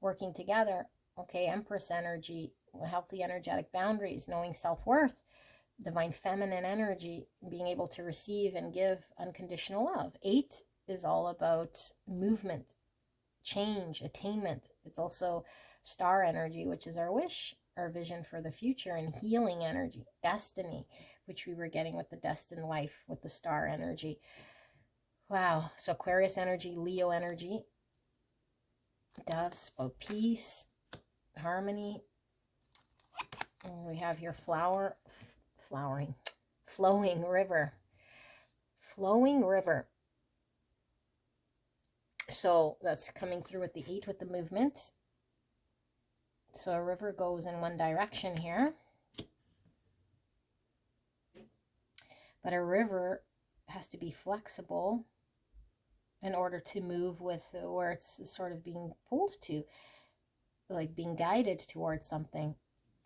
working together. Okay, Empress energy, healthy energetic boundaries, knowing self-worth, divine feminine energy, being able to receive and give unconditional love. 8 is all about movement, change, attainment. It's also star energy, which is our wish, our vision for the future, and healing energy, destiny, which we were getting with the destined life with the star energy. Wow. So Aquarius energy, Leo energy, doves about peace, harmony. And we have here flowing river. Flowing river. So that's coming through with the 8 with the movement. So a river goes in one direction here. But a river has to be flexible in order to move with where it's sort of being pulled to, like being guided towards something,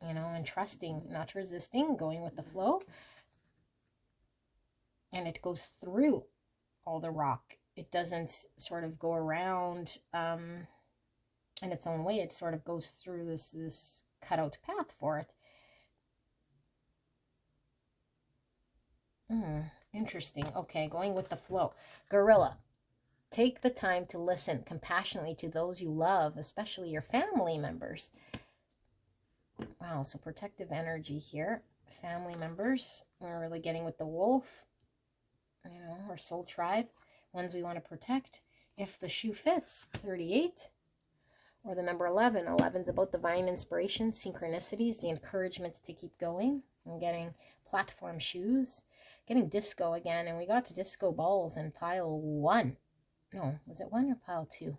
and trusting, not resisting, going with the flow. And it goes through all the rock. It doesn't sort of go around in its own way. It sort of goes through this cutout path for it. Interesting. Okay, going with the flow. Gorilla. Take the time to listen compassionately to those you love, especially your family members. Wow, so protective energy here. Family members. We're really getting with the wolf, you know, our soul tribe, ones we want to protect. If the shoe fits, 38. Or the number 11. 11 is about divine inspiration, synchronicities, the encouragement to keep going. I'm getting platform shoes. Getting disco again, and we got to disco balls in pile 1. No, was it 1 or pile 2?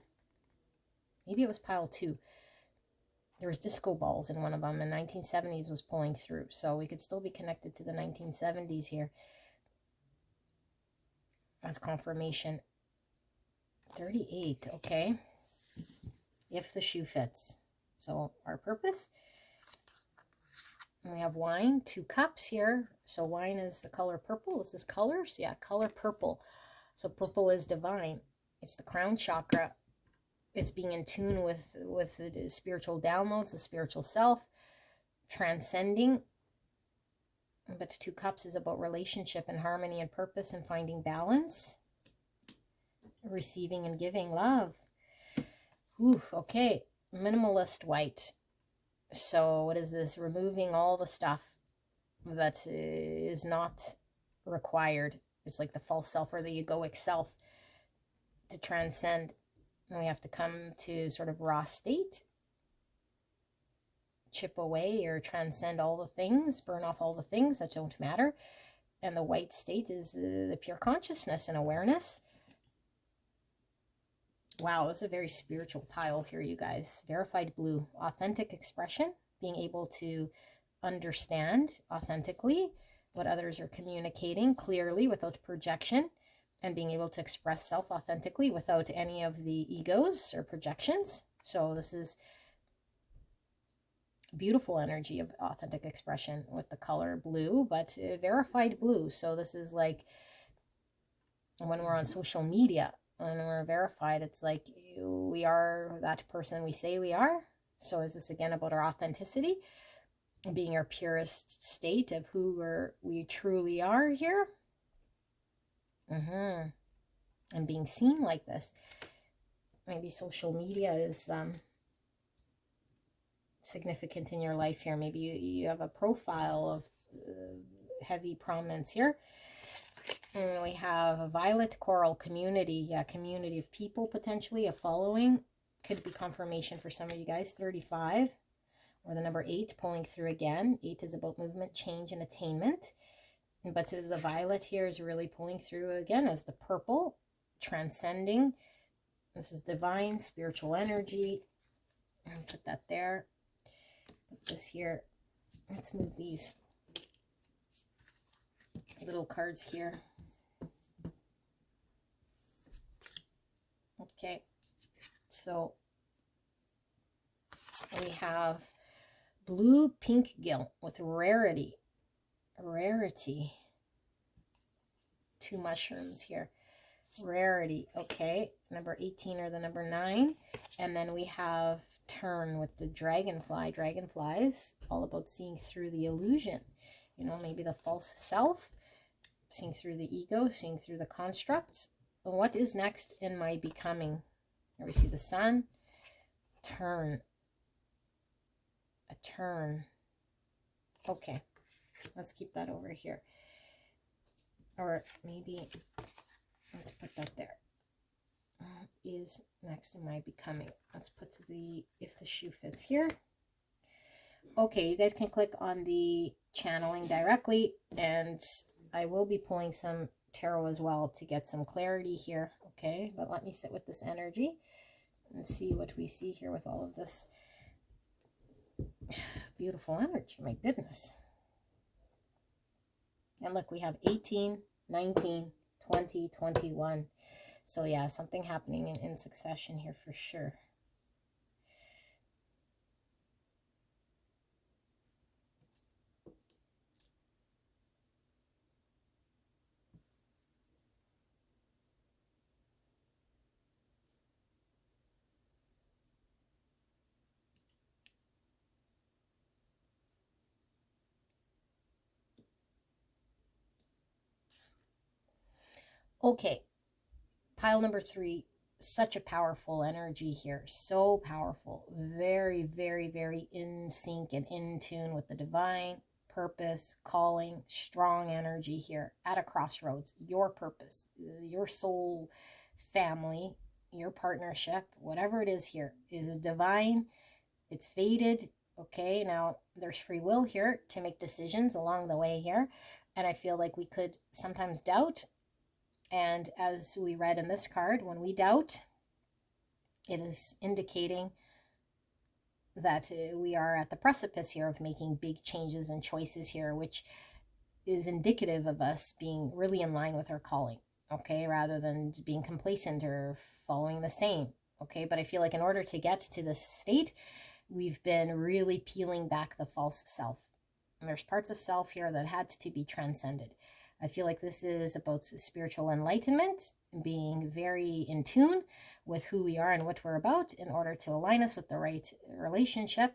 Maybe it was pile 2. There was disco balls in one of them, and 1970s was pulling through. So we could still be connected to the 1970s here as confirmation. 38, okay. If the shoe fits. So our purpose. And we have wine, 2 cups here. So wine is the color purple. Is this colors? Yeah, color purple. So purple is divine. It's the crown chakra. It's being in tune with the spiritual downloads, the spiritual self, transcending. But 2 cups is about relationship and harmony and purpose and finding balance. Receiving and giving love. Ooh, okay. Minimalist white. So what is this? Removing all the stuff that is not required. It's like the false self or the egoic self to transcend. And we have to come to sort of raw state, chip away or transcend all the things, burn off all the things that don't matter. And the white state is the pure consciousness and awareness. Wow, this is a very spiritual pile here, you guys. Verified blue, authentic expression, being able to understand authentically what others are communicating clearly without projection, and being able to express self authentically without any of the egos or projections. So this is beautiful energy of authentic expression with the color blue, but verified blue. So this is like when we're on social media, when we're verified, it's like we are that person we say we are. So is this again about our authenticity, being our purest state of who we truly are here? And being seen like this. Maybe social media is significant in your life here. Maybe you have a profile of heavy prominence here. And we have a violet coral community. Yeah, community of people, potentially a following. Could be confirmation for some of you guys. 35. Or the number 8 pulling through again. 8 is about movement, change, and attainment. But the violet here is really pulling through again as the purple, transcending. This is divine, spiritual energy. And put that there. Put this here. Let's move these little cards here. Okay, so we have blue pink gill with rarity. 2 mushrooms here. Rarity, okay. Number 18 or the number 9. And then we have turn with the dragonfly. Dragonflies, all about seeing through the illusion. You know, maybe the false self, seeing through the ego, seeing through the constructs. And what is next in my becoming? Here we see the sun. Turn. A turn. Okay. Let's keep that over here. Or maybe, let's put that there. Is next in my becoming. Let's put the, if the shoe fits here. Okay, you guys can click on the channeling directly, and I will be pulling some tarot as well to get some clarity here. Okay, but let me sit with this energy and see what we see here with all of this beautiful energy. My goodness. And look, we have 18, 19, 20, 21. So yeah, something happening in succession here for sure. Okay, pile number 3, such a powerful energy here. So powerful. Very, very, very in sync and in tune with the divine purpose, calling, strong energy here at a crossroads. Your purpose, your soul family, your partnership, whatever it is here, is divine. It's fated. Okay, now there's free will here to make decisions along the way here. And I feel like we could sometimes doubt. And as we read in this card, when we doubt, it is indicating that we are at the precipice here of making big changes and choices here, which is indicative of us being really in line with our calling, okay, rather than being complacent or following the same, okay. But I feel like in order to get to this state, we've been really peeling back the false self. And there's parts of self here that had to be transcended. I feel like this is about spiritual enlightenment, being very in tune with who we are and what we're about in order to align us with the right relationship,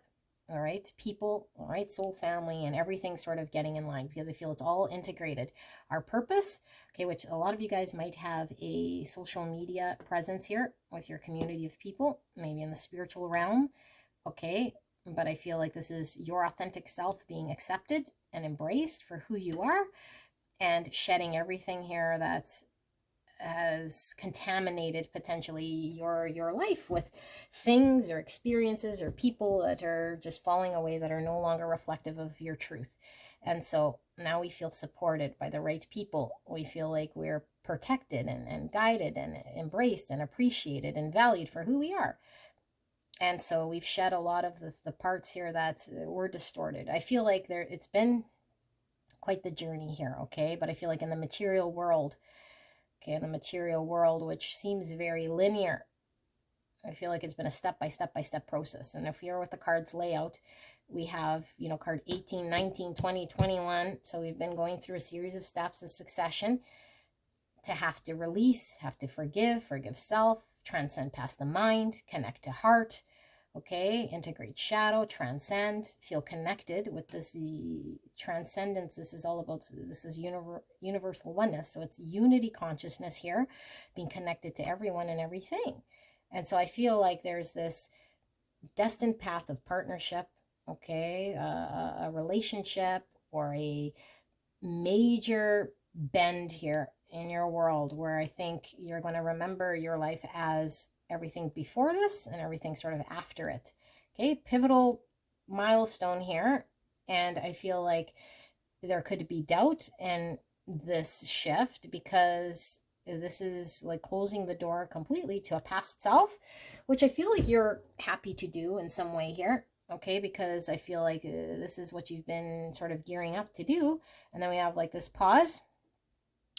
all right, people, all right, soul family, and everything sort of getting in line, because I feel it's all integrated. Our purpose, okay, which a lot of you guys might have a social media presence here with your community of people, maybe in the spiritual realm, okay, but I feel like this is your authentic self being accepted and embraced for who you are, and shedding everything here that's has contaminated potentially your life with things or experiences or people that are just falling away, that are no longer reflective of your truth. And so now we feel supported by the right people. We feel like we're protected and guided and embraced and appreciated and valued for who we are. And so we've shed a lot of the parts here that were distorted. I feel like it's been quite the journey here, okay? But I feel like in the material world, okay, in the material world, which seems very linear, I feel like it's been a step-by-step process. And if you're with the cards layout, we have, you know, card 18, 19, 20, 21. So we've been going through a series of steps of succession to have to release, have to forgive self, transcend past the mind, connect to heart, okay, integrate shadow, transcend, feel connected with this transcendence. This is all about, this is universal oneness. So it's unity consciousness here, being connected to everyone and everything. And so I feel like there's this destined path of partnership, okay, a relationship or a major bend here in your world where I think you're going to remember your life as everything before this and everything sort of after it. Okay, pivotal milestone here. And I feel like there could be doubt in this shift, because this is like closing the door completely to a past self, which I feel like you're happy to do in some way here. Okay, because I feel like this is what you've been sort of gearing up to do. And then we have like this pause.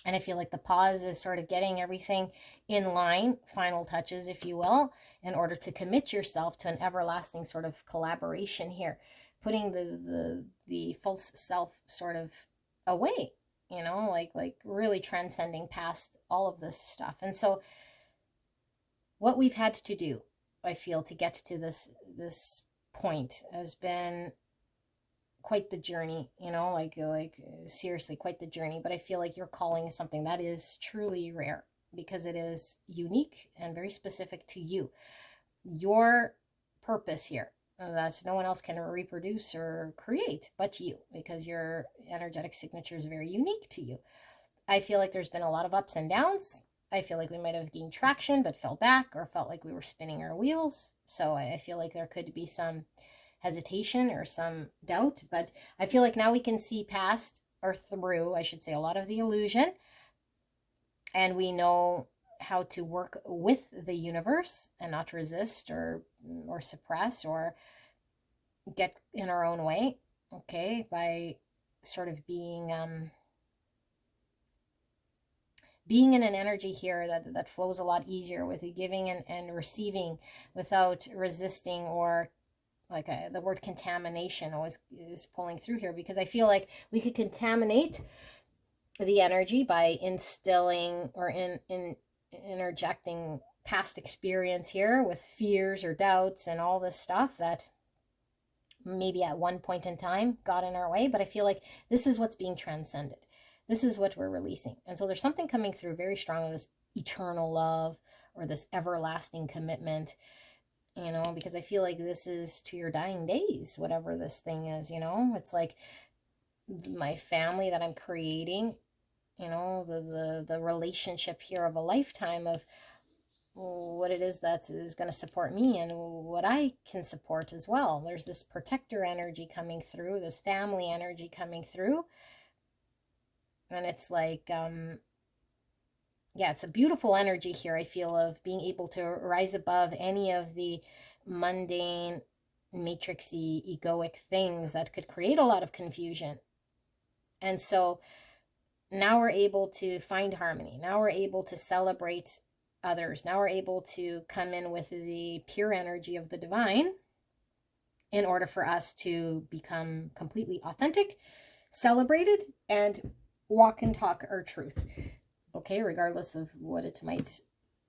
And I feel like the pause is sort of getting everything in line, final touches, if you will, in order to commit yourself to an everlasting sort of collaboration here, putting the false self sort of away, you know, like really transcending past all of this stuff. And so what we've had to do, I feel, to get to this point has been quite the journey, you know, like seriously quite the journey. But I feel like your calling is something that is truly rare, because it is unique and very specific to you, your purpose here, that no one else can reproduce or create but you, because your energetic signature is very unique to you. I feel like there's been a lot of ups and downs. I feel like we might have gained traction but fell back, or felt like we were spinning our wheels. So I feel like there could be some hesitation or some doubt, but I feel like now we can see past, or through, I should say, a lot of the illusion, and we know how to work with the universe and not resist or suppress or get in our own way, okay, by sort of being in an energy here that flows a lot easier with the giving and receiving, without resisting, or like the word contamination always is pulling through here, because I feel like we could contaminate the energy by instilling or interjecting past experience here with fears or doubts and all this stuff that maybe at one point in time got in our way. But I feel like this is what's being transcended. This is what we're releasing. And so there's something coming through very strong of this eternal love or this everlasting commitment, you know, because I feel like this is to your dying days, whatever this thing is, you know. It's like my family that I'm creating, you know, the relationship here of a lifetime of what it is that is going to support me and what I can support as well. There's this protector energy coming through, this family energy coming through. And it's like, yeah, it's a beautiful energy here, I feel, of being able to rise above any of the mundane, matrixy, egoic things that could create a lot of confusion. And so now we're able to find harmony. Now we're able to celebrate others. Now we're able to come in with the pure energy of the divine in order for us to become completely authentic, celebrated, and walk and talk our truth. Okay, regardless of what it might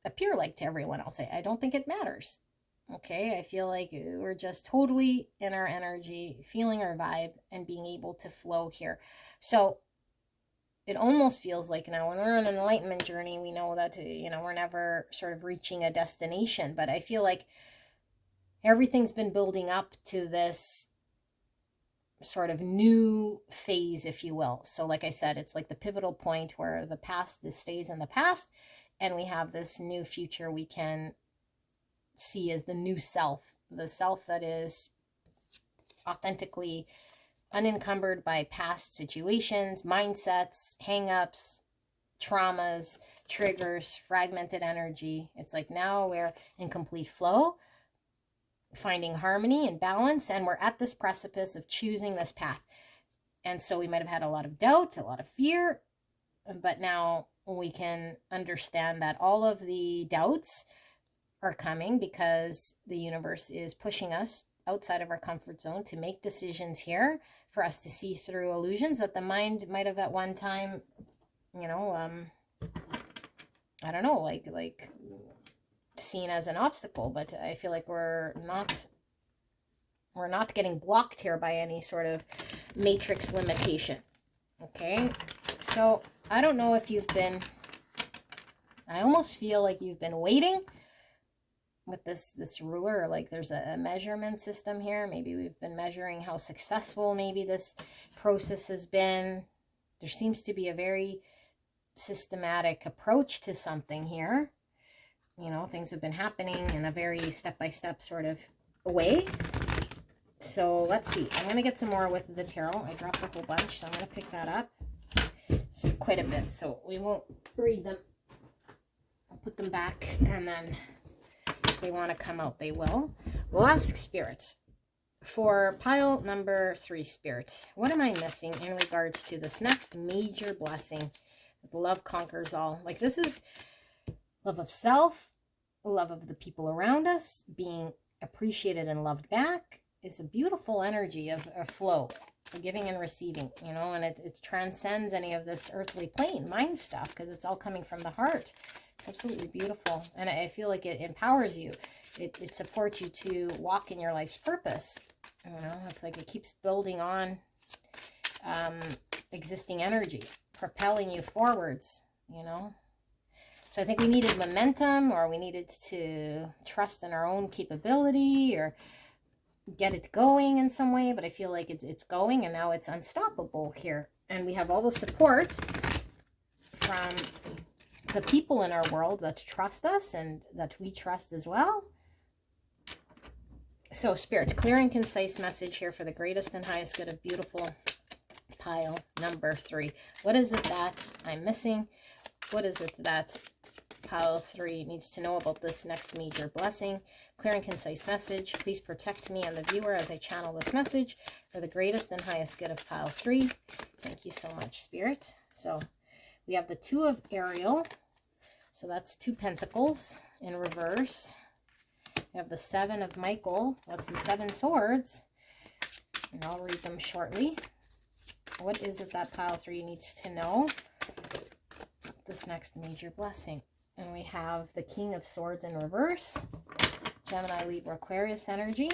appear like to everyone else. I don't think it matters. Okay, I feel like we're just totally in our energy, feeling our vibe, and being able to flow here. So it almost feels like now when we're on an enlightenment journey, we know that, you know, we're never sort of reaching a destination. But I feel like everything's been building up to this sort of new phase, if you will. So like I said, it's like the pivotal point where the past stays in the past, and we have this new future we can see as the new self, the self that is authentically unencumbered by past situations, mindsets, hangups, traumas, triggers, fragmented energy. It's like now we're in complete flow, finding harmony and balance, and we're at this precipice of choosing this path. And so we might have had a lot of doubt, a lot of fear, but now we can understand that all of the doubts are coming because the universe is pushing us outside of our comfort zone to make decisions here for us to see through illusions that the mind might have at one time, you know, I don't know, like seen as an obstacle. But I feel like we're not getting blocked here by any sort of matrix limitation. Okay, so I don't know if you've been, I almost feel like you've been waiting with this ruler, like there's a measurement system here. Maybe we've been measuring how successful maybe this process has been. There seems to be a very systematic approach to something here. You know, things have been happening in a very step-by-step sort of way. So let's see. I'm going to get some more with the tarot. I dropped a whole bunch, so I'm going to pick that up. It's quite a bit, so we won't read them. I'll put them back, and then if they want to come out, they will. We'll ask Spirit. For pile number 3, Spirit, what am I missing in regards to this next major blessing? Love conquers all. Like, this is love of self, love of the people around us, being appreciated and loved back. Is a beautiful energy of flow, giving and receiving, you know, and it transcends any of this earthly plane, mind stuff, because it's all coming from the heart. It's absolutely beautiful, and I feel like it empowers you. It supports you to walk in your life's purpose. You know, it's like it keeps building on existing energy, propelling you forwards, you know. So I think we needed momentum, or we needed to trust in our own capability, or get it going in some way, but I feel like it's going, and now it's unstoppable here. And we have all the support from the people in our world that trust us and that we trust as well. So Spirit, clear and concise message here for the greatest and highest good of beautiful pile number 3. What is it that I'm missing? What is it that pile 3 needs to know about this next major blessing? Clear and concise message. Please protect me and the viewer as I channel this message for the greatest and highest good of pile 3. Thank you so much, Spirit. So we have the 2 of Ariel. So that's 2 pentacles in reverse. We have the 7 of Michael. That's the 7 swords. And I'll read them shortly. What is it that pile 3 needs to know? This next major blessing. And we have the King of Swords in reverse. Gemini, Libra, Aquarius energy.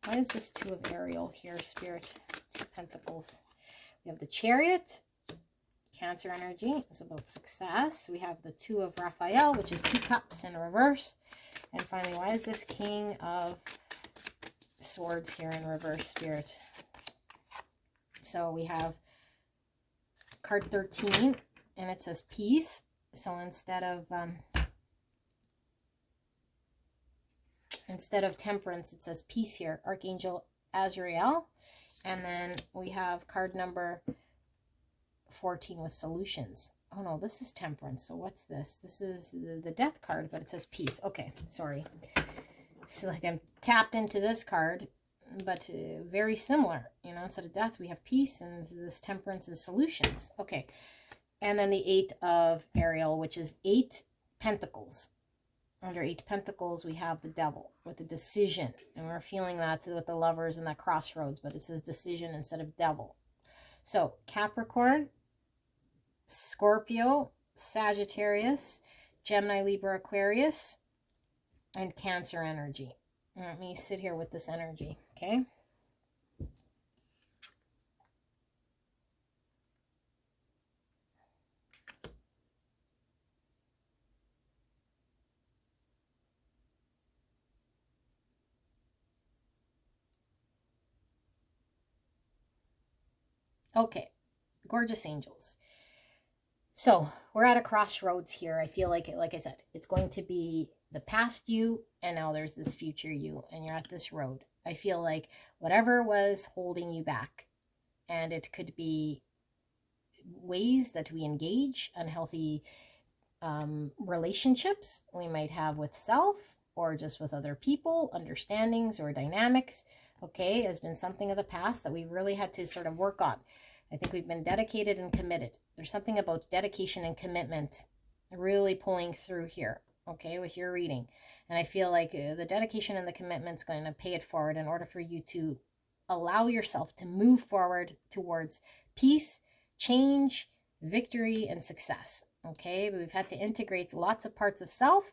Why is this 2 of Ariel here, Spirit? 2 pentacles. We have the Chariot. Cancer energy is about success. We have the Two of Raphael, which is 2 cups in reverse. And finally, why is this King of Swords here in reverse, Spirit? So we have card 13, and it says peace. So instead of temperance, it says peace here. Archangel Azrael. And then we have card number 14 with solutions. Oh no, this is temperance. So what's this? This is the death card, but it says peace. Okay, sorry. So like I'm tapped into this card, but very similar. You know, instead of death, we have peace, and this temperance is solutions. Okay. And then the 8 of Ariel, which is 8 pentacles. Under 8 pentacles, we have the devil with the decision. And we're feeling that with the lovers and that crossroads, but it says decision instead of devil. So Capricorn, Scorpio, Sagittarius, Gemini, Libra, Aquarius, and Cancer energy. Let me sit here with this energy, okay? Okay, gorgeous angels. So we're at a crossroads here. I feel like I said, it's going to be the past you, and now there's this future you, and you're at this road. I feel like whatever was holding you back, and it could be ways that we engage, unhealthy relationships we might have with self or just with other people, understandings or dynamics, okay, has been something of the past that we really had to sort of work on. I think we've been dedicated and committed. There's something about dedication and commitment really pulling through here, okay, with your reading. And I feel like the dedication and the commitment's going to pay it forward in order for you to allow yourself to move forward towards peace, change, victory, and success. Okay, we've had to integrate lots of parts of self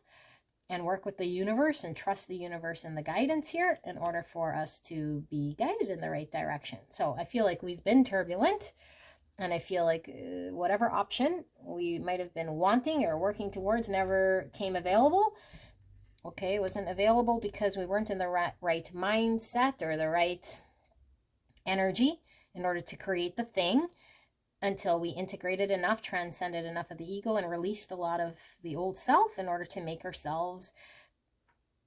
and work with the universe and trust the universe and the guidance here in order for us to be guided in the right direction. So I feel like we've been turbulent, and I feel like whatever option we might have been wanting or working towards never came available. Okay, it wasn't available because we weren't in the right mindset or the right energy in order to create the thing, until we integrated enough, transcended enough of the ego, and released a lot of the old self in order to make ourselves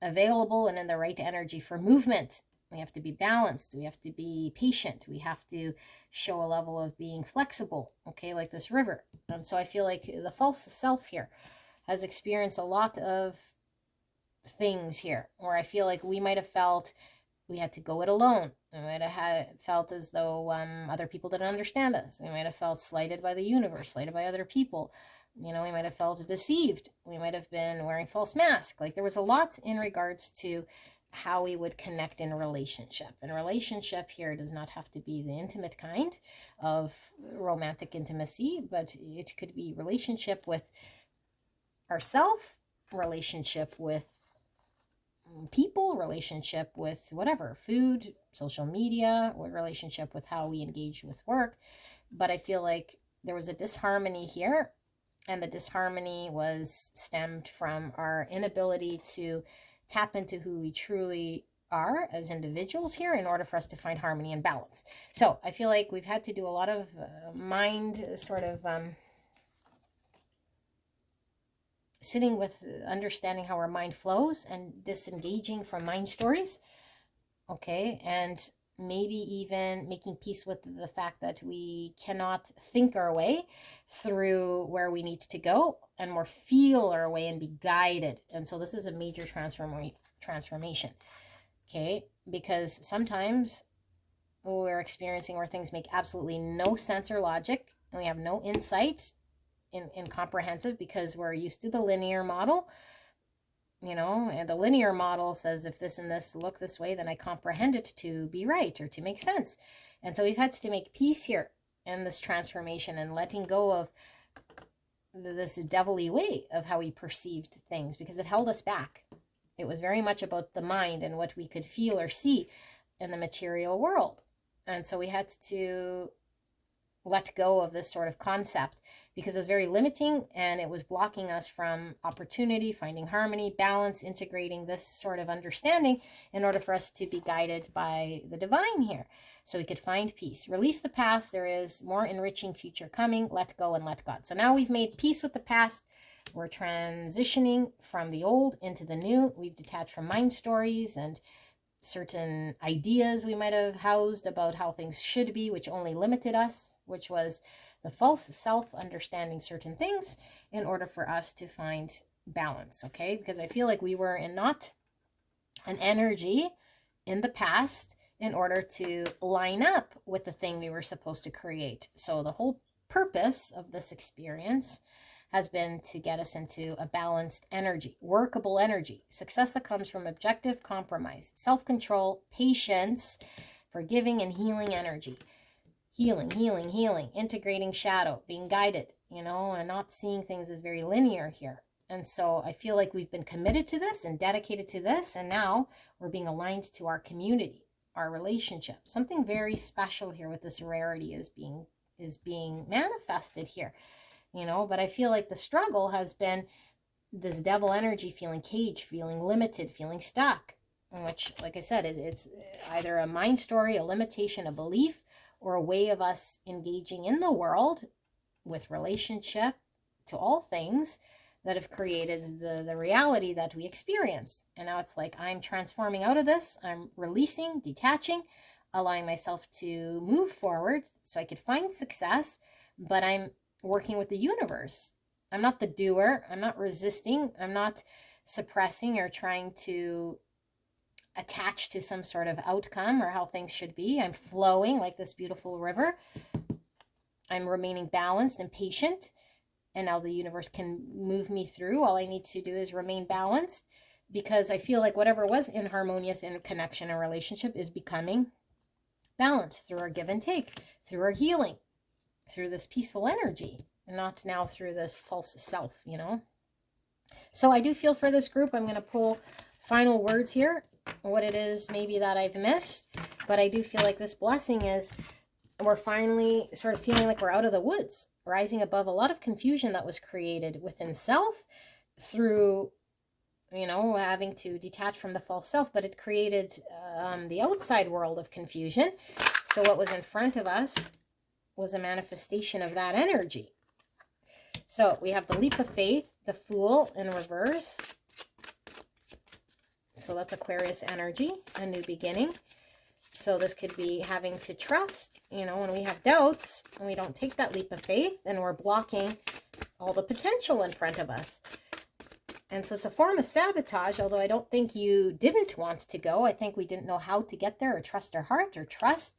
available and in the right energy for movement. We have to be balanced. We have to be patient. We have to show a level of being flexible, okay, like this river. And so I feel like the false self here has experienced a lot of things here where I feel like we might have felt we had to go it alone. We might have felt as though other people didn't understand us. We might have felt slighted by the universe, slighted by other people. You know, we might have felt deceived. We might have been wearing false masks. Like there was a lot in regards to how we would connect in a relationship. And relationship here does not have to be the intimate kind of romantic intimacy, but it could be relationship with ourself, relationship with people, relationship with whatever, food, social media, or relationship with how we engage with work. But I feel like there was a disharmony here, and the disharmony was stemmed from our inability to tap into who we truly are as individuals here in order for us to find harmony and balance. So I feel like we've had to do a lot of mind sort of sitting with understanding how our mind flows and disengaging from mind stories, okay, and maybe even making peace with the fact that we cannot think our way through where we need to go, and more feel our way and be guided. And so this is a major transformation, okay, because sometimes we're experiencing where things make absolutely no sense or logic, and we have no insight in comprehensive because we're used to the linear model, you know, and the linear model says if this and this look this way, then I comprehend it to be right or to make sense. And so we've had to make peace here in this transformation and letting go of this devilly way of how we perceived things, because it held us back. It was very much about the mind and what we could feel or see in the material world. And so we had to let go of this sort of concept, because it's very limiting and it was blocking us from opportunity, finding harmony, balance, integrating this sort of understanding in order for us to be guided by the divine here, so we could find peace. Release the past. There is more enriching future coming. Let go and let God. So now we've made peace with the past. We're transitioning from the old into the new. We've detached from mind stories and certain ideas we might have housed about how things should be, which only limited us, which was the false self understanding certain things in order for us to find balance, okay? Because I feel like we were in not an energy in the past in order to line up with the thing we were supposed to create. So the whole purpose of this experience has been to get us into a balanced energy, workable energy, success that comes from objective compromise, self-control, patience, forgiving and healing energy. Healing, healing, healing, integrating shadow, being guided, you know, and not seeing things as very linear here. And so I feel like we've been committed to this and dedicated to this, and now we're being aligned to our community, our relationship. Something very special here with this rarity is being manifested here, you know. But I feel like the struggle has been this devil energy, feeling caged, feeling limited, feeling stuck, which, like I said, it's either a mind story, a limitation, a belief, or a way of us engaging in the world with relationship to all things that have created the reality that we experience. And now it's like I'm transforming out of this. I'm releasing, detaching, allowing myself to move forward so I could find success, but I'm working with the universe. I'm not the doer. I'm not resisting. I'm not suppressing or trying to attached to some sort of outcome or how things should be. I'm flowing like this beautiful river. I'm remaining balanced and patient. And now the universe can move me through. All I need to do is remain balanced, because I feel like whatever was inharmonious in connection and relationship is becoming balanced through our give and take, through our healing, through this peaceful energy, and not now through this false self, you know. So I do feel for this group. I'm going to pull final words here, what it is maybe that I've missed, but I do feel like this blessing is we're finally sort of feeling like we're out of the woods, rising above a lot of confusion that was created within self through, you know, having to detach from the false self, but it created the outside world of confusion. So what was in front of us was a manifestation of that energy. So we have the leap of faith, the Fool in reverse. So that's Aquarius energy, a new beginning. So this could be having to trust, you know, when we have doubts and we don't take that leap of faith, and we're blocking all the potential in front of us. And so it's a form of sabotage, although I don't think you didn't want to go. I think we didn't know how to get there, or trust our heart, or trust.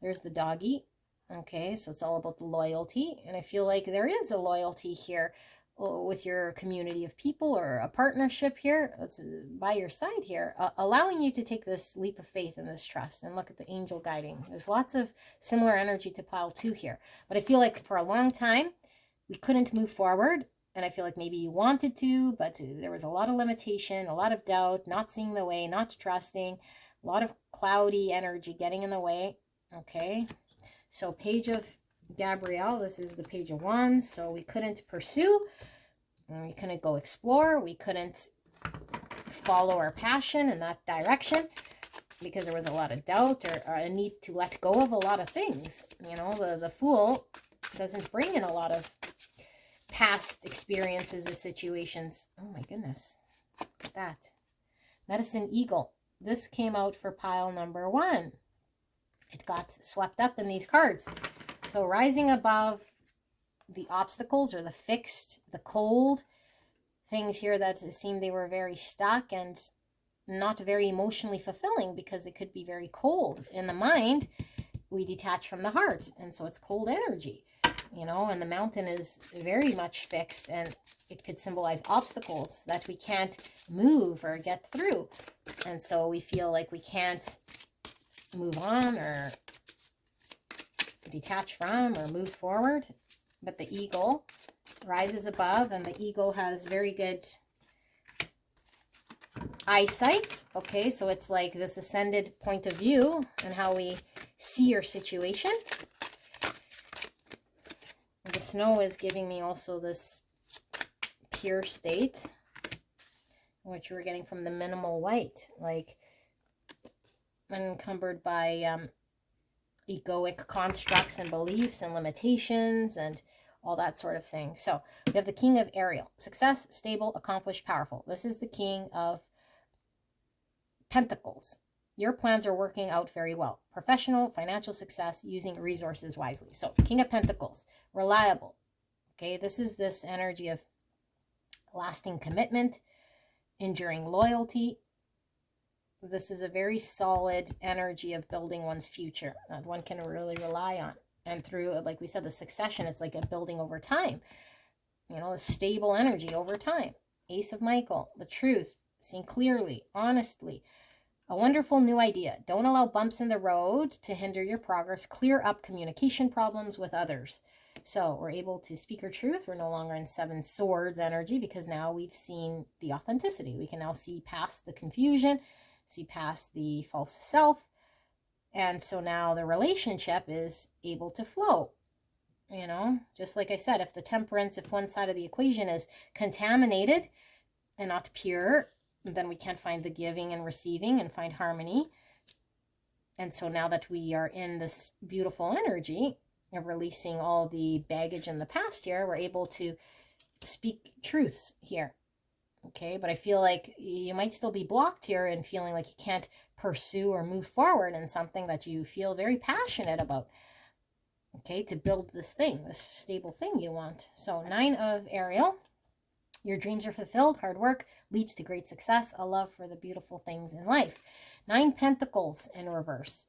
There's the doggy. Okay, so it's all about the loyalty. And I feel like there is a loyalty here with your community of people, or a partnership here that's by your side here, allowing you to take this leap of faith and this trust. And look at the angel guiding. There's lots of similar energy to pile 2 here. But I feel like for a long time, we couldn't move forward. And I feel like maybe you wanted to, but there was a lot of limitation, a lot of doubt, not seeing the way, not trusting, a lot of cloudy energy getting in the way. Okay, so Page of Gabrielle, this is the Page of Wands. So we couldn't pursue, and we couldn't go explore, we couldn't follow our passion in that direction because there was a lot of doubt, or a need to let go of a lot of things. You know, the Fool doesn't bring in a lot of past experiences and situations. Oh my goodness, look at that. Medicine Eagle. This came out for pile number 1. It got swept up in these cards. So rising above the obstacles, or the fixed, the cold things here that seemed they were very stuck and not very emotionally fulfilling, because it could be very cold. In the mind, we detach from the heart, and so it's cold energy, you know. And the mountain is very much fixed, and it could symbolize obstacles that we can't move or get through. And so we feel like we can't move on or detach from or move forward. But the eagle rises above, and the eagle has very good eyesight. Okay, so it's like this ascended point of view and how we see your situation. snow is giving me also this pure state, which we're getting from the minimal white, like unencumbered by egoic constructs and beliefs and limitations and all that sort of thing. So we have the King of Ariel. Success, stable, accomplished, powerful. This is the King of Pentacles. Your plans are working out very well. Professional, financial success, using resources wisely. So King of Pentacles, reliable. Okay, this is this energy of lasting commitment, enduring loyalty. This is a very solid energy of building one's future that one can really rely on. And through, like we said, the succession, it's like a building over time. You know, a stable energy over time. Ace of Michael, the truth, seeing clearly, honestly. A wonderful new idea. Don't allow bumps in the road to hinder your progress. Clear up communication problems with others. So we're able to speak our truth. We're no longer in Seven Swords energy because now we've seen the authenticity. We can now see past the confusion, see past the false self. And so now the relationship is able to flow. You know, just like I said, if the temperance, if one side of the equation is contaminated and not pure, then we can't find the giving and receiving and find harmony. And so now that we are in this beautiful energy of releasing all the baggage in the past here, we're able to speak truths here. Okay, but I feel like you might still be blocked here and feeling like you can't pursue or move forward in something that you feel very passionate about. Okay, to build this thing, this stable thing you want. So 9 of Ariel. Your dreams are fulfilled. Hard work leads to great success. A love for the beautiful things in life. 9 Pentacles in reverse.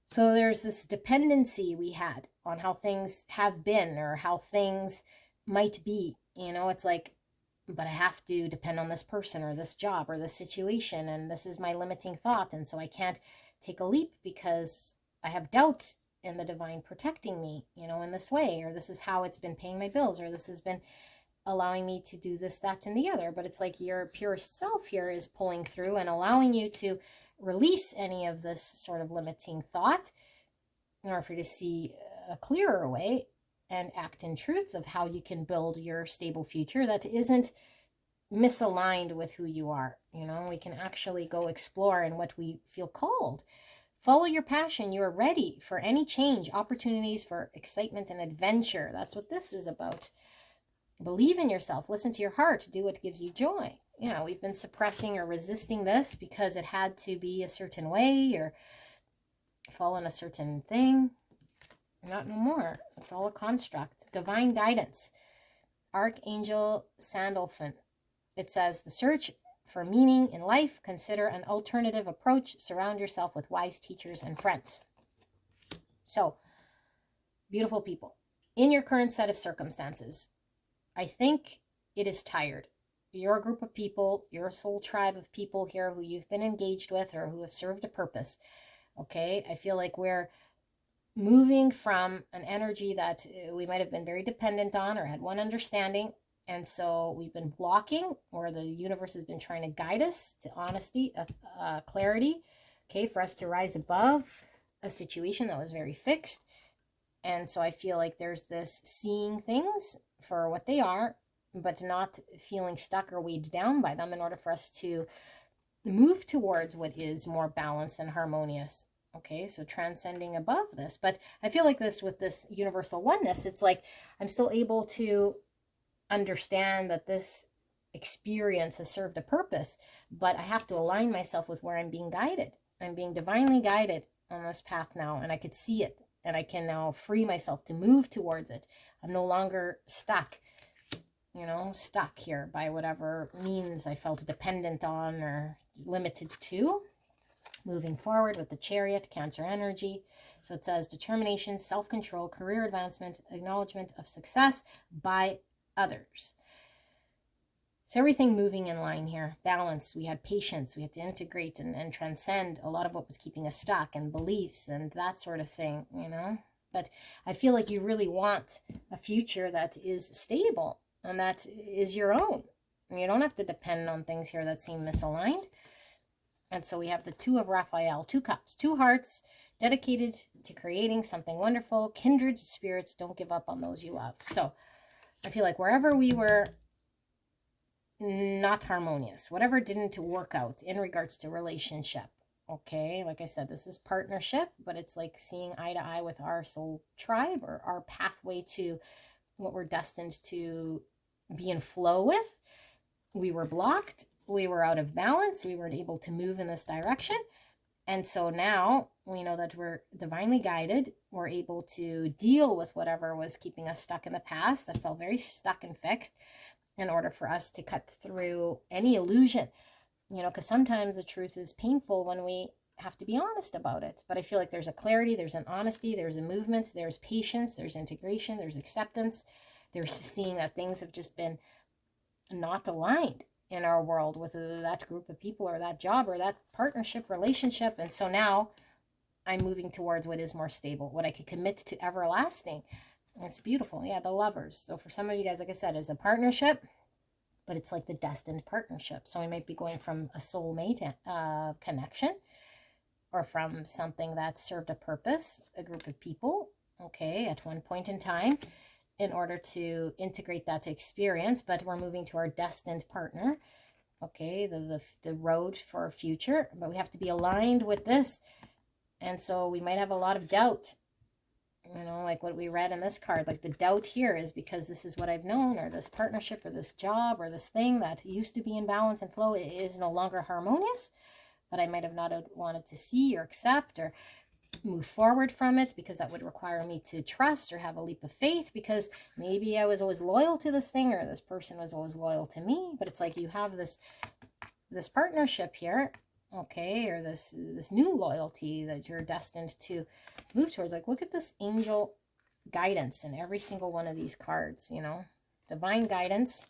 So there's this dependency we had on how things have been or how things might be. You know, it's like, but I have to depend on this person or this job or this situation. And this is my limiting thought. And so I can't take a leap because I have doubt in the divine protecting me, you know, in this way. Or this is how it's been paying my bills. Or this has been allowing me to do this, that, and the other. But it's like your purest self here is pulling through and allowing you to release any of this sort of limiting thought in order for you to see a clearer way and act in truth of how you can build your stable future that isn't misaligned with who you are. You know, we can actually go explore in what we feel called. Follow your passion. You are ready for any change, opportunities for excitement and adventure. That's what this is about. Believe in yourself. Listen to your heart. Do what gives you joy. You know, we've been suppressing or resisting this because it had to be a certain way or fall in a certain thing. Not no more. It's all a construct. Divine guidance. Archangel Sandalphon. It says, the search for meaning in life. Consider an alternative approach. Surround yourself with wise teachers and friends. So, beautiful people, in your current set of circumstances, I think it is tired. Your group of people, your soul tribe of people here who you've been engaged with or who have served a purpose. Okay, I feel like we're moving from an energy that we might have been very dependent on or had one understanding. And so we've been blocking, or the universe has been trying to guide us to honesty, clarity, okay, for us to rise above a situation that was very fixed. And so I feel like there's this seeing things for what they are, but not feeling stuck or weighed down by them in order for us to move towards what is more balanced and harmonious. Okay, so transcending above this. But I feel like this, with this universal oneness, it's like I'm still able to understand that this experience has served a purpose, but I have to align myself with where I'm being guided. I'm being divinely guided on this path now, and I could see it, and I can now free myself to move towards it. I'm no longer stuck, you know, stuck here by whatever means I felt dependent on or limited to. Moving forward with the Chariot, Cancer energy. So it says determination, self-control, career advancement, acknowledgement of success by others. So everything moving in line here. Balance. We had patience. We had to integrate and transcend a lot of what was keeping us stuck, and beliefs and that sort of thing, you know. But I feel like you really want a future that is stable and that is your own. And you don't have to depend on things here that seem misaligned. And so we have the 2 of Raphael, 2 cups, 2 hearts, dedicated to creating something wonderful. Kindred spirits, don't give up on those you love. So I feel like wherever we were not harmonious, whatever didn't work out in regards to relationship, okay, like I said, this is partnership, but it's like seeing eye to eye with our soul tribe, or our pathway to what we're destined to be in flow with. We were blocked, we were out of balance, we weren't able to move in this direction. And so now we know that we're divinely guided. We're able to deal with whatever was keeping us stuck in the past that felt very stuck and fixed, in order for us to cut through any illusion, because sometimes the truth is painful when we have to be honest about it. But I feel like there's a clarity, there's an honesty, there's a movement, there's patience, there's integration, there's acceptance, there's seeing that things have just been not aligned in our world with that group of people or that job or that partnership relationship. And so now I'm moving towards what is more stable, what I could commit to everlasting. It's beautiful. Yeah, the Lovers. So for some of you guys, like I said, is a partnership, but it's like the destined partnership. So we might be going from a soulmate connection, or from something that served a purpose, a group of people, okay, at one point in time, in order to integrate that experience. But we're moving to our destined partner, okay, the road for our future. But we have to be aligned with this. And so we might have a lot of doubt, like what we read in this card. Like the doubt here is because this is what I've known, or this partnership, or this job, or this thing that used to be in balance and flow is no longer harmonious. But I might have not wanted to see or accept or move forward from it, because that would require me to trust or have a leap of faith, because maybe I was always loyal to this thing, or this person was always loyal to me. But it's like you have this partnership here, okay, or this new loyalty that you're destined to move towards. Like, look at this angel guidance in every single one of these cards, divine guidance,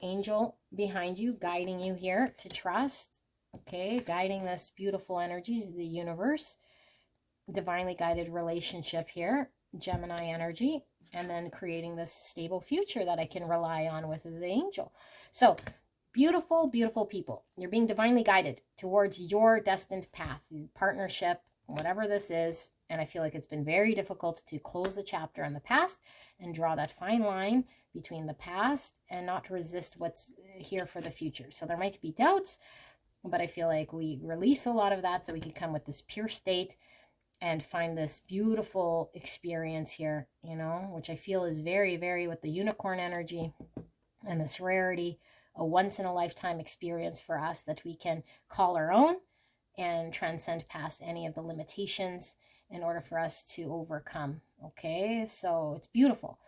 angel behind you, guiding you here to trust, okay, guiding this beautiful energies, the universe, divinely guided relationship here, Gemini energy, and then creating this stable future that I can rely on with the angel. So beautiful, beautiful people. You're being divinely guided towards your destined path, partnership, whatever this is. And I feel like it's been very difficult to close the chapter on the past and draw that fine line between the past and not resist what's here for the future. So there might be doubts, but I feel like we release a lot of that so we can come with this pure state and find this beautiful experience here, which I feel is very, very with the unicorn energy and this rarity, a once-in-a-lifetime experience for us that we can call our own and transcend past any of the limitations in order for us to overcome, okay? So it's beautiful.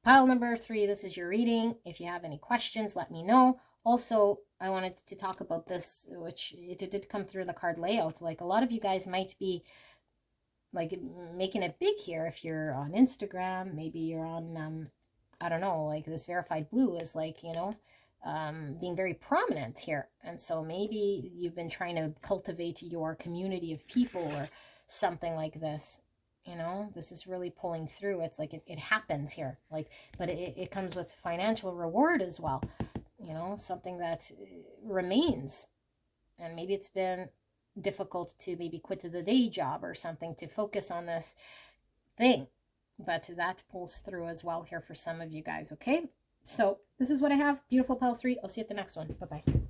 Pile number 3, this is your reading. If you have any questions, let me know. Also, I wanted to talk about this, which it did come through in the card layout. Like, a lot of you guys might be like making it big here. If you're on Instagram, maybe you're on, I don't know, like this verified blue is like, being very prominent here. And so maybe you've been trying to cultivate your community of people or something like this. This is really pulling through. It's like it happens here. Like, but it comes with financial reward as well. Something that remains. And maybe it's been difficult to maybe quit the day job or something to focus on this thing. But that pulls through as well here for some of you guys, okay? So this is what I have. Beautiful pile 3. I'll see you at the next one. Bye-bye.